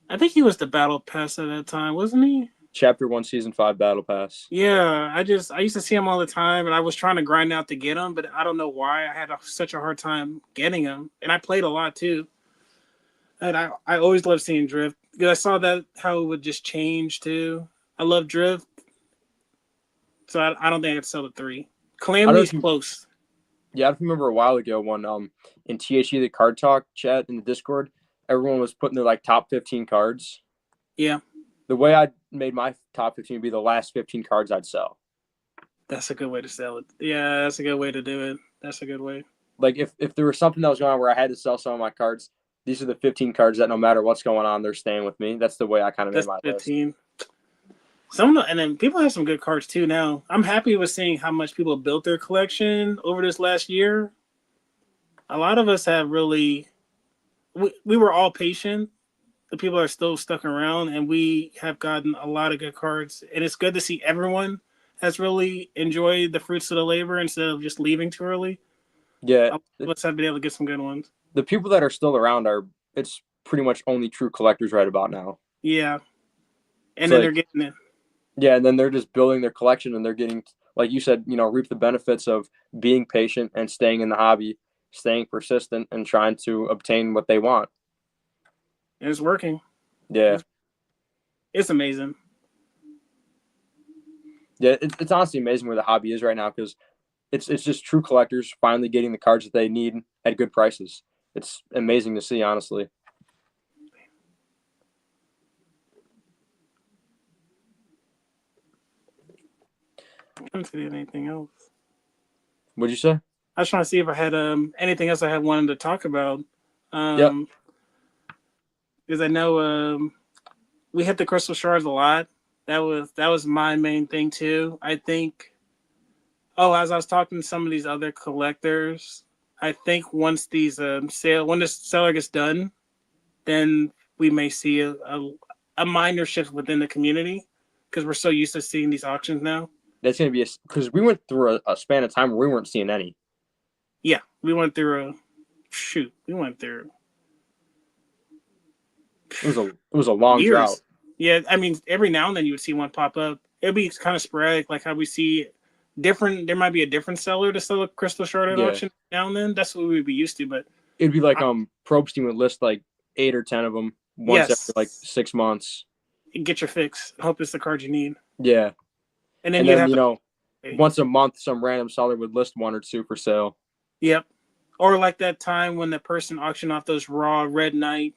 I think he was the battle pass at that time, wasn't he? Chapter 1, Season 5 Battle Pass. Yeah, I used to see him all the time, and I was trying to grind out to get him, but I don't know why I had such a hard time getting him, and I played a lot too. And I always loved seeing Drift because I saw that how it would just change too. I love Drift, so I don't think I could sell the three. I don't Calamity's know if close. yeah, I remember a while ago when in THE the card talk chat in the Discord, everyone was putting their like top 15 cards. Yeah, The way I made my top 15 would be the last 15 cards I'd sell. that's a good way to sell it. Yeah, that's a good way to do it. That's a good way. Like if there was something that was going on where I had to sell some of my cards, these are the 15 cards that no matter what's going on, they're staying with me. That's the way I kind of made That's my list. 15. And then people have some good cards too now. I'm happy with seeing how much people built their collection over this last year. A lot of us have really, we were all patient. The people are still stuck around, and we have gotten a lot of good cards. And it's good to see everyone has really enjoyed the fruits of the labor instead of just leaving too early. Yeah, Let's have been able to get some good ones. the people that are still around are it's pretty much only true collectors right about now. Yeah, It's and then they're like getting it. yeah, and then they're just building their collection and they're getting like you said, reap the benefits of being patient and staying in the hobby, staying persistent and trying to obtain what they want. And it's working. Yeah. It's amazing. Yeah, it's honestly amazing where the hobby is right now because it's just true collectors finally getting the cards that they need at good prices. It's amazing to see, honestly. I'm trying to see anything else. What'd you say? I was trying to see if I had anything else I had wanted to talk about. Yep. Because I know we hit the crystal shards a lot. That was my main thing too. I think. Oh, as I was talking to some of these other collectors, I think once these when this seller gets done, then we may see a minor shift within the community because we're so used to seeing these auctions now. That's gonna be because we went through a span of time where we weren't seeing any. Yeah, we went through we went through It was a long drought. years. Yeah, I mean, every now and then you would see one pop up. It'd be kind of sporadic, like how we see different. There might be a different seller to sell a crystal shard at Yeah, auction now and then. That's what we'd be used to. But it'd be like I, Probstein would list like 8 or 10 of them once yes, every like 6 months. get your fix. Hope it's the card you need, Yeah, and then and you'd then have to. once a month some random seller would list 1 or 2 for sale. Yep. Or like that time when the person auctioned off those raw Red Knight,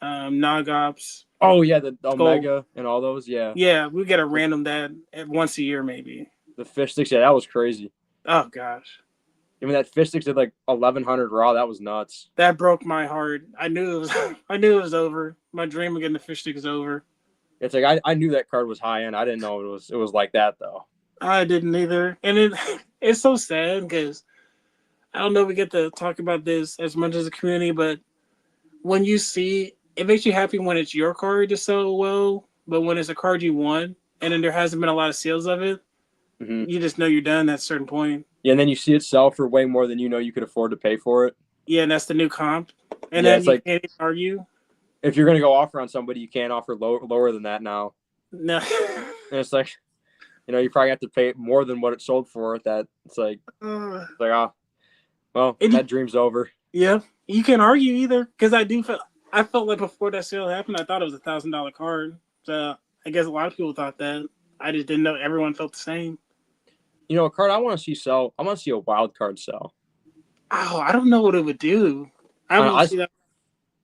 Nogops, Oh yeah, the Skull. Omega and all those. Yeah, Yeah, we get a random that at once a year maybe. the fish sticks. Yeah, that was crazy. Oh gosh, I mean, that fish sticks did like 1,100 raw. That was nuts. that broke my heart. I knew it was. I knew it was over. My dream of getting the fish stick is over. It's like I knew that card was high end. I didn't know it was like that though. I didn't either, and it's so sad because I don't know if we get to talk about this as much as a community, but when you see it makes you happy when it's your card to sell well, but when it's a card you want and then there hasn't been a lot of sales of it, Mm-hmm. you just know you're done at a certain point. Yeah, and then you see it sell for way more than you could afford to pay for it. Yeah, and that's the new comp. And Yeah, then it's you like can't even argue. if you're gonna go offer on somebody, you can't offer lower than that now. No. And it's like, you probably have to pay more than what it sold for. That ah, well, And that dream's over. yeah, you can't argue either because I felt like before that sale happened, I thought it was $1,000 card. So I guess a lot of people thought that. I just didn't know everyone felt the same. A card I want to see sell. I want to see a wild card sell. Oh, I don't know what it would do. I I, won't I, see that.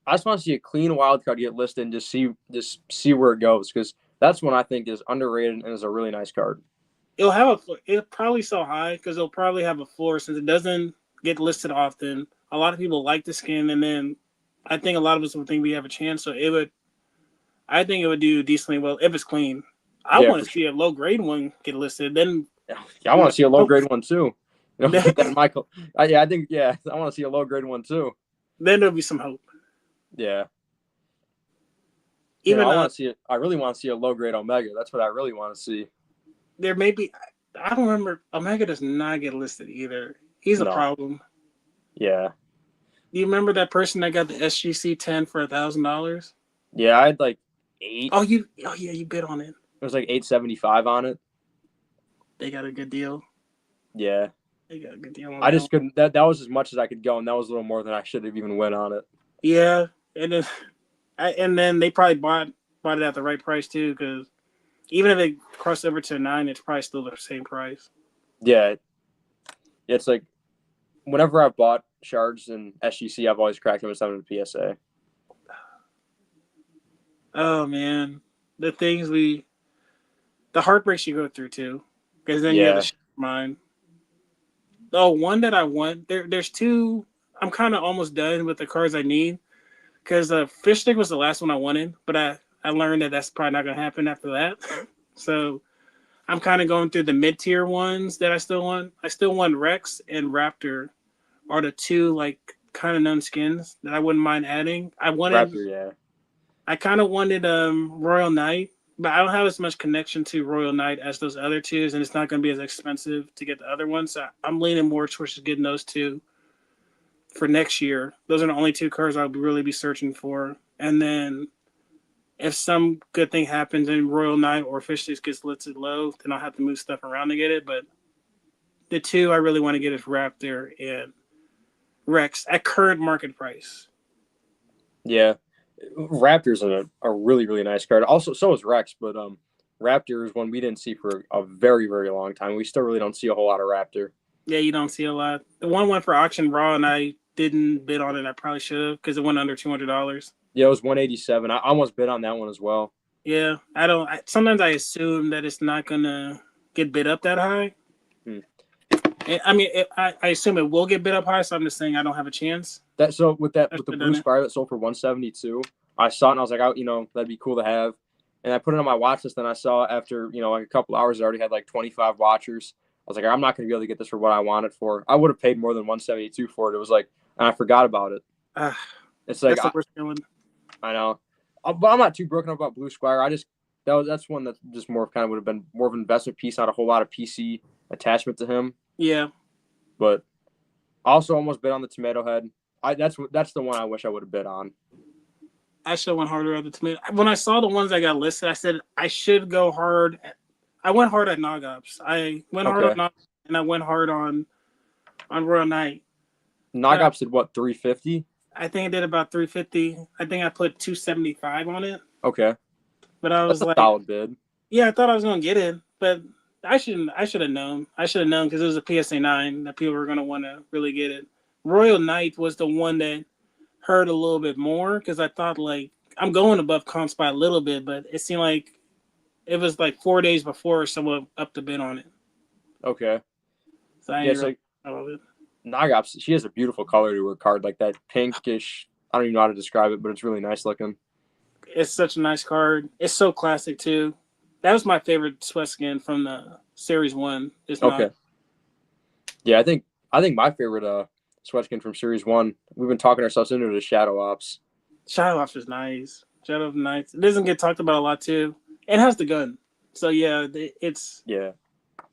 I just want to see a clean wild card get listed and just see where it goes, because that's one I think is underrated and is a really nice card. It'll probably sell high because it'll probably have a floor since it doesn't get listed often. A lot of people like the skin, and then I think a lot of us would think we have a chance. So I think it would do decently well if it's clean. I Yeah, want for to see sure. a low grade one get listed. Then Yeah, I want to see a low grade one too. then, Get that Michael. I think I want to see a low grade one too. then there'll be some hope. Yeah. Even I want to see it. I really want to see a low grade Omega. That's what I really want to see. there may be. I don't remember. Omega does not get listed either. He's a No. problem. Yeah. Do you remember that person that got the SGC 10 for $1,000? Yeah, I had like 8. Oh, yeah, you bid on it. It was like 875 on it. They got a good deal. Yeah. They got a good deal on I that just one. couldn't. That was as much as I could go, and that was a little more than I should have even went on it. Yeah, and then they probably bought it at the right price too, because even if it crossed over to 9, it's probably still the same price. Yeah. It's like whenever I've bought shards and SGC, I've always cracked them with something in PSA. Oh man, the heartbreaks you go through too, because then you have Yeah. to mind. Oh, one that I want. There's two. I'm kind of almost done with the cards I need because fish stick was the last one I wanted, but I learned that that's probably not gonna happen after that. So I'm kind of going through the mid tier ones that I still want. I still want Rex and Raptor are the two like kind of known skins that I wouldn't mind adding. Raptor, yeah. I kind of wanted Royal Knight, but I don't have as much connection to Royal Knight as those other twos, and it's not going to be as expensive to get the other ones. So I'm leaning more towards getting those two for next year. Those are the only two cards I'll really be searching for. And then if some good thing happens and Royal Knight or Fish Sticks gets listed low, then I'll have to move stuff around to get it. But the two I really want to get is Raptor and Rex at current market price. Yeah. Raptor's a really, really nice card. Also, so is Rex, but Raptor is one we didn't see for a very, very long time. We still really don't see a whole lot of Raptor. Yeah, you don't see a lot. The one went for auction raw, and I didn't bid on it. I probably should have because it went under $200. Yeah, it was 187. I almost bid on that one as well. Yeah, sometimes I assume that it's not gonna get bid up that high. Hmm. I mean, I assume it will get bid up high, so I'm just saying I don't have a chance. With the blue Spire that sold for 172, I saw it and I was like, that'd be cool to have. And I put it on my watch list, and I saw after like a couple hours, I already had like 25 watchers. I was like, I'm not going to be able to get this for what I want it for. I would have paid more than 172 for it. It was like, and I forgot about it. It's like that's the worst feeling. I know, but I'm not too broken up about Blue Squire. That's one that just more kind of would have been more of an investment piece, not a whole lot of PC attachment to him. Yeah, but I also almost bid on the Tomato Head. That's the one I wish I would have bid on. I should have went harder at the Tomato. When I saw the ones that got listed, I said I should go hard. I went hard at Nogops. I went hard on Nogops, and I went hard on Royal Knight. Nogops did what, 350? I think I did about 350. I think I put 275 on it. Okay. But I was That's a solid bid. Yeah, I thought I was gonna get it, but I should have known. I should have known because it was a PSA 9 that people were gonna want to really get it. Royal Knight was the one that hurt a little bit more because I thought like I'm going above comps by a little bit, but it seemed like it was like 4 days before someone upped the bid on it. Okay. So I really love it. Nogops, she has a beautiful color to her card, like that pinkish. I don't even know how to describe it, but it's really nice looking. It's such a nice card. It's so classic too. That was my favorite sweat skin from the Series 1. Okay. Yeah, I think my favorite sweat skin from Series 1, we've been talking ourselves into the Shadow Ops. Shadow Ops is nice. Shadow of Nights. It doesn't get talked about a lot too. It has the gun. So yeah, it's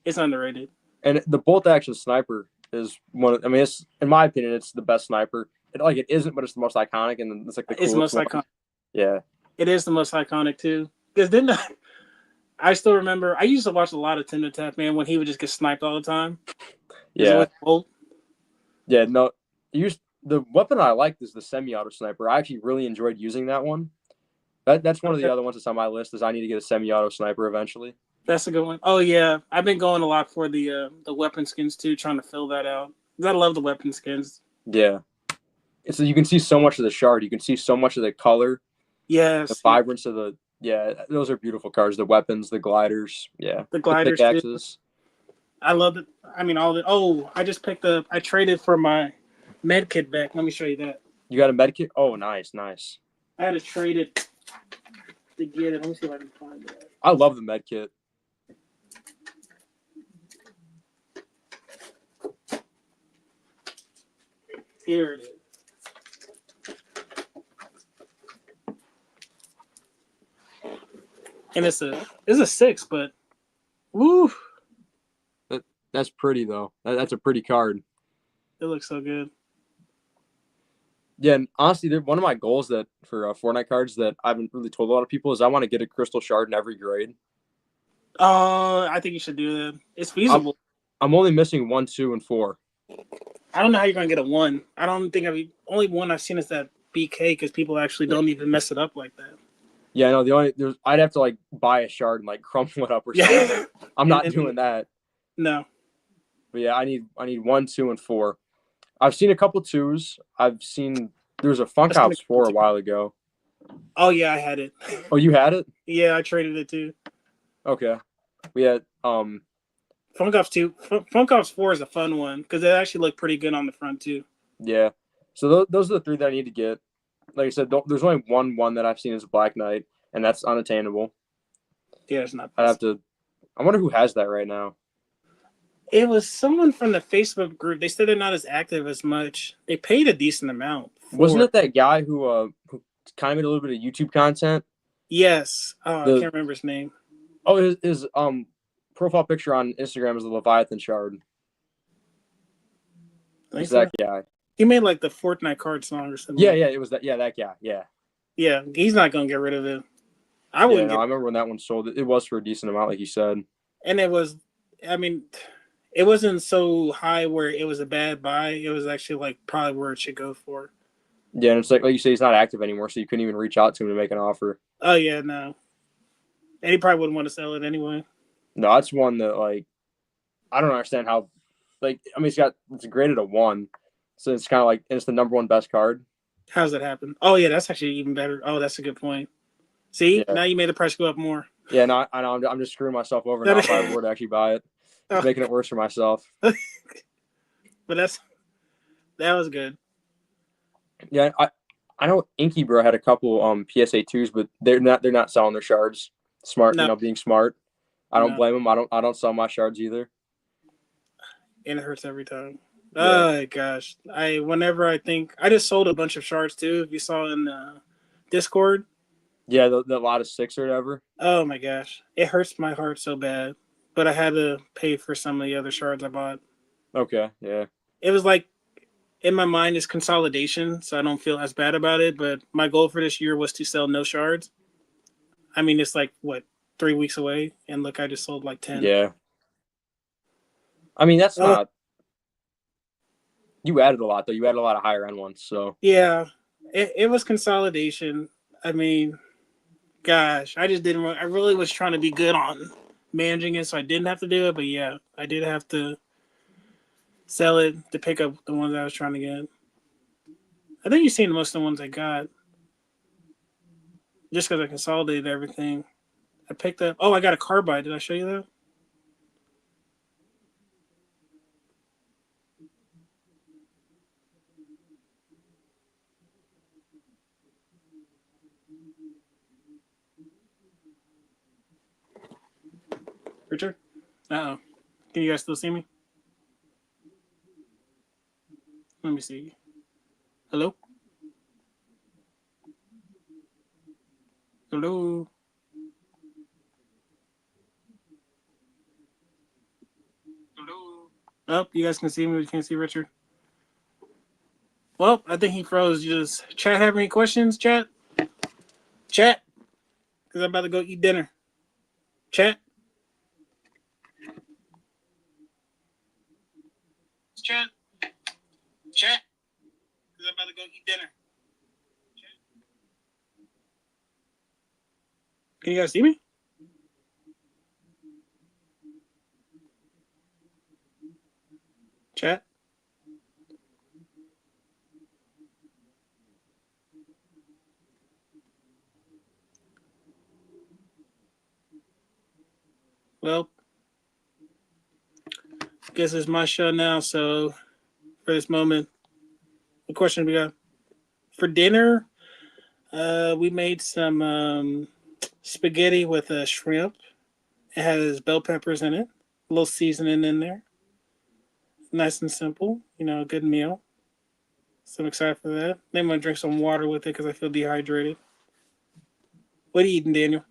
underrated. And the bolt action sniper is it's in my opinion, it's the best sniper. It isn't, but it's the most iconic, and it's like the coolest. It's the most iconic. Yeah, It is the most iconic too. Because then I still remember I used to watch a lot of Tim the Tap Man when he would just get sniped all the time. There's yeah, always bolt. yeah. No, the weapon I liked is the semi-auto sniper. I actually really enjoyed using that one. That's one of the Okay. other ones that's on my list. Is I need to get a semi-auto sniper eventually. That's a good one. Oh yeah, I've been going a lot for the weapon skins too, trying to fill that out. I love the weapon skins. Yeah, so you can see so much of the shard. You can see so much of the color, the Yes, yeah. vibrance of the. Yeah, those are beautiful cards. The weapons, the gliders. Yeah, The the gliders too. pickaxes. I love it. I mean, all the. Oh, I just picked up. I traded for my med kit back. Let me show you that. You got a medkit? Oh, nice, nice. I had to trade it to get it. Let me see if I can find it. I love the medkit. Here it is. And it's a 6, but woo, That's pretty though. That's a pretty card. it looks so good. Yeah, and honestly, one of my goals that for Fortnite cards that I haven't really told a lot of people is I want to get a crystal shard in every grade. I think you should do that. It's I'm feasible. I'm only missing 1, 2, and 4. I don't know how you're gonna get a 1. I don't think only one I've seen is that BK because people actually don't even mess it up like that. Yeah, no, I'd have to like buy a shard and like crumple it up or something. Yeah, I'm not doing that. no. But yeah, I need 1, 2, and 4. I've seen a couple twos. I've seen there was a Funk Ops 4 a while ago. Oh yeah, I had it. Oh, you had it? Yeah, I traded it too. Okay. We had Funk Ops 2. Funk Ops 4 is a fun one because it actually looked pretty good on the front too. yeah. So those are the three that I need to get. Like I said, there's only one that I've seen is Black Knight, and that's unattainable. Yeah, it's not. I'd have to. I wonder who has that right now. It was someone from the Facebook group. They said they're not as active as much. They paid a decent amount. Wasn't it that guy who kind of made a little bit of YouTube content? Yes. Oh, I can't remember his name. Oh, his profile picture on Instagram is the Leviathan shard. It's that guy. He made like the Fortnite card song or something. Yeah, it was that. Yeah, that guy. Yeah. Yeah, he's not gonna get rid of it. I wouldn't. I remember when that one sold. It was for a decent amount, like you said. And it was. I mean, it wasn't so high where it was a bad buy. It was actually like probably where it should go for. Yeah, and it's like you say, he's not active anymore, so you couldn't even reach out to him to make an offer. Oh yeah, no. And he probably wouldn't want to sell it anyway. No, that's one that like I don't understand how. Like, I mean, it's graded a 1, so it's kind of like it's the number 1 best card. How's that happen? Oh yeah, that's actually even better. Oh, that's a good point. See, now you made the price go up more. Yeah, no, I know. I'm just screwing myself over now if I were to actually buy it. It's making it worse for myself. But that was good. Yeah, I know Inky Bro had a couple PSA 2s, but they're not selling their shards. Smart, No. being smart. I don't blame them. I don't sell my shards either. And it hurts every time. Yeah. Oh gosh. Whenever I think I just sold a bunch of shards too, if you saw in Discord. Yeah, the lot of 6 or whatever. Oh my gosh. It hurts my heart so bad. But I had to pay for some of the other shards I bought. Okay, yeah. It was like in my mind is consolidation, so I don't feel as bad about it. But my goal for this year was to sell no shards. I mean, it's like what, 3 weeks away, and look, I just sold like 10. Yeah. I mean, that's not. You added a lot though. You added a lot of higher end ones, so. Yeah, it was consolidation. I mean, gosh, I just didn't. I really was trying to be good on managing it, so I didn't have to do it. But yeah, I did have to sell it to pick up the ones I was trying to get. I think you've seen most of the ones I got. Just because I consolidated everything. I picked up. Oh, I got a carbide. Did I show you that? Richard? Uh-oh. Can you guys still see me? Let me see. Hello? Hello? Hello? Oh, you guys can see me, but you can't see Richard. Well, I think he froze. Chat have any questions, chat? Chat, because I'm about to go eat dinner. Chat. Chat. Chat. Because I'm about to go eat dinner. Can you guys see me? Chat. Well, I guess it's my show now. So for this moment, what question we got for dinner? We made some spaghetti with shrimp. It has bell peppers in it, a little seasoning in there. Nice and simple. You know, a good meal. So I'm excited for that. Then I'm gonna drink some water with it because I feel dehydrated. What are you eating, Daniel?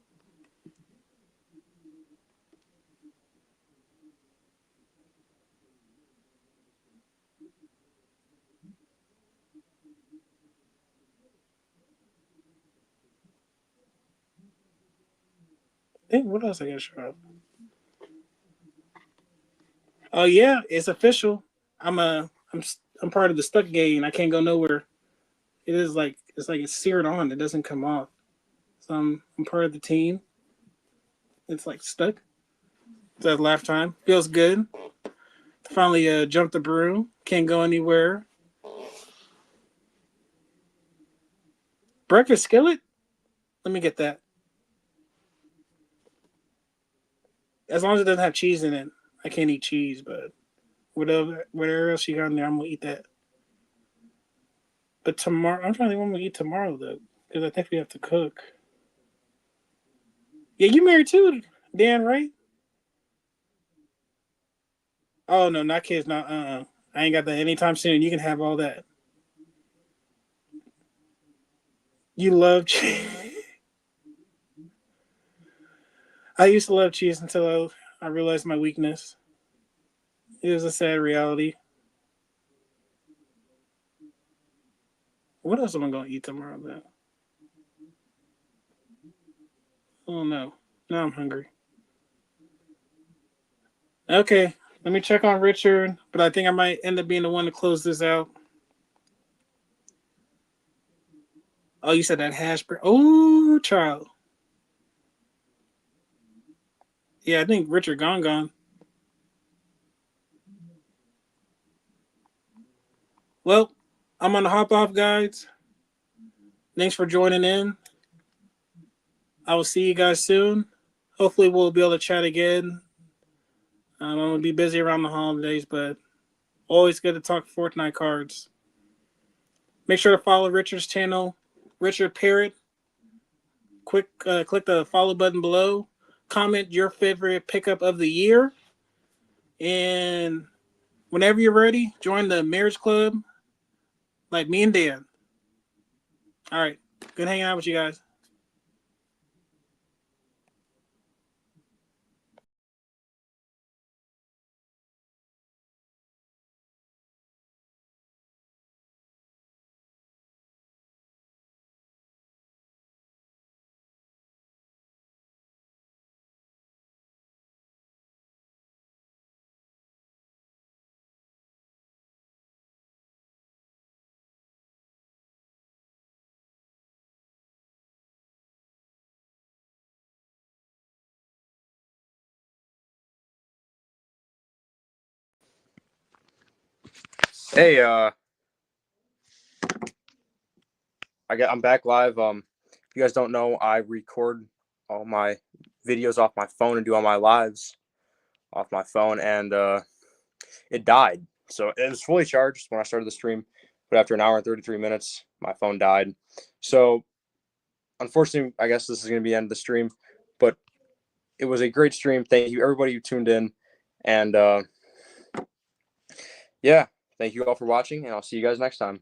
Hey, what else I gotta show up? Oh yeah, it's official. I'm part of the stuck gang. I can't go nowhere. It is like it's seared on. It doesn't come off. So I'm part of the team. It's like stuck. It's at laugh time. Feels good. Finally jumped the broom. Can't go anywhere. Breakfast skillet? Let me get that. As long as it doesn't have cheese in it. I can't eat cheese, but whatever else you got in there, I'm gonna eat that. But tomorrow, I'm trying to think what I'm gonna eat tomorrow though, because I think we have to cook. Yeah, you married too, Dan, right? Oh no, not kids, not I ain't got that anytime soon. You can have all that. You love cheese. I used to love cheese until I realized my weakness. It was a sad reality. What else am I gonna eat tomorrow then? Oh no. Now I'm hungry. Okay, let me check on Richard, but I think I might end up being the one to close this out. Oh, you said that hash brown. Oh, child. Yeah, I think Richard gone. Well, I'm on the hop off, guys. Thanks for joining in. I will see you guys soon. Hopefully, we'll be able to chat again. I'm gonna be busy around the holidays, but always good to talk Fortnite cards. Make sure to follow Richard's channel, Richard Parrott. Click the follow button below. Comment your favorite pickup of the year, and whenever you're ready, join the marriage club, like me and Dan. All right, good hanging out with you guys. Hey, I'm back live. If you guys don't know, I record all my videos off my phone and do all my lives off my phone, and it died. So it was fully charged when I started the stream, but after an hour and 33 minutes, my phone died. So unfortunately, I guess this is going to be the end of the stream, but it was a great stream. Thank you, everybody who tuned in, and yeah, thank you all for watching, and I'll see you guys next time.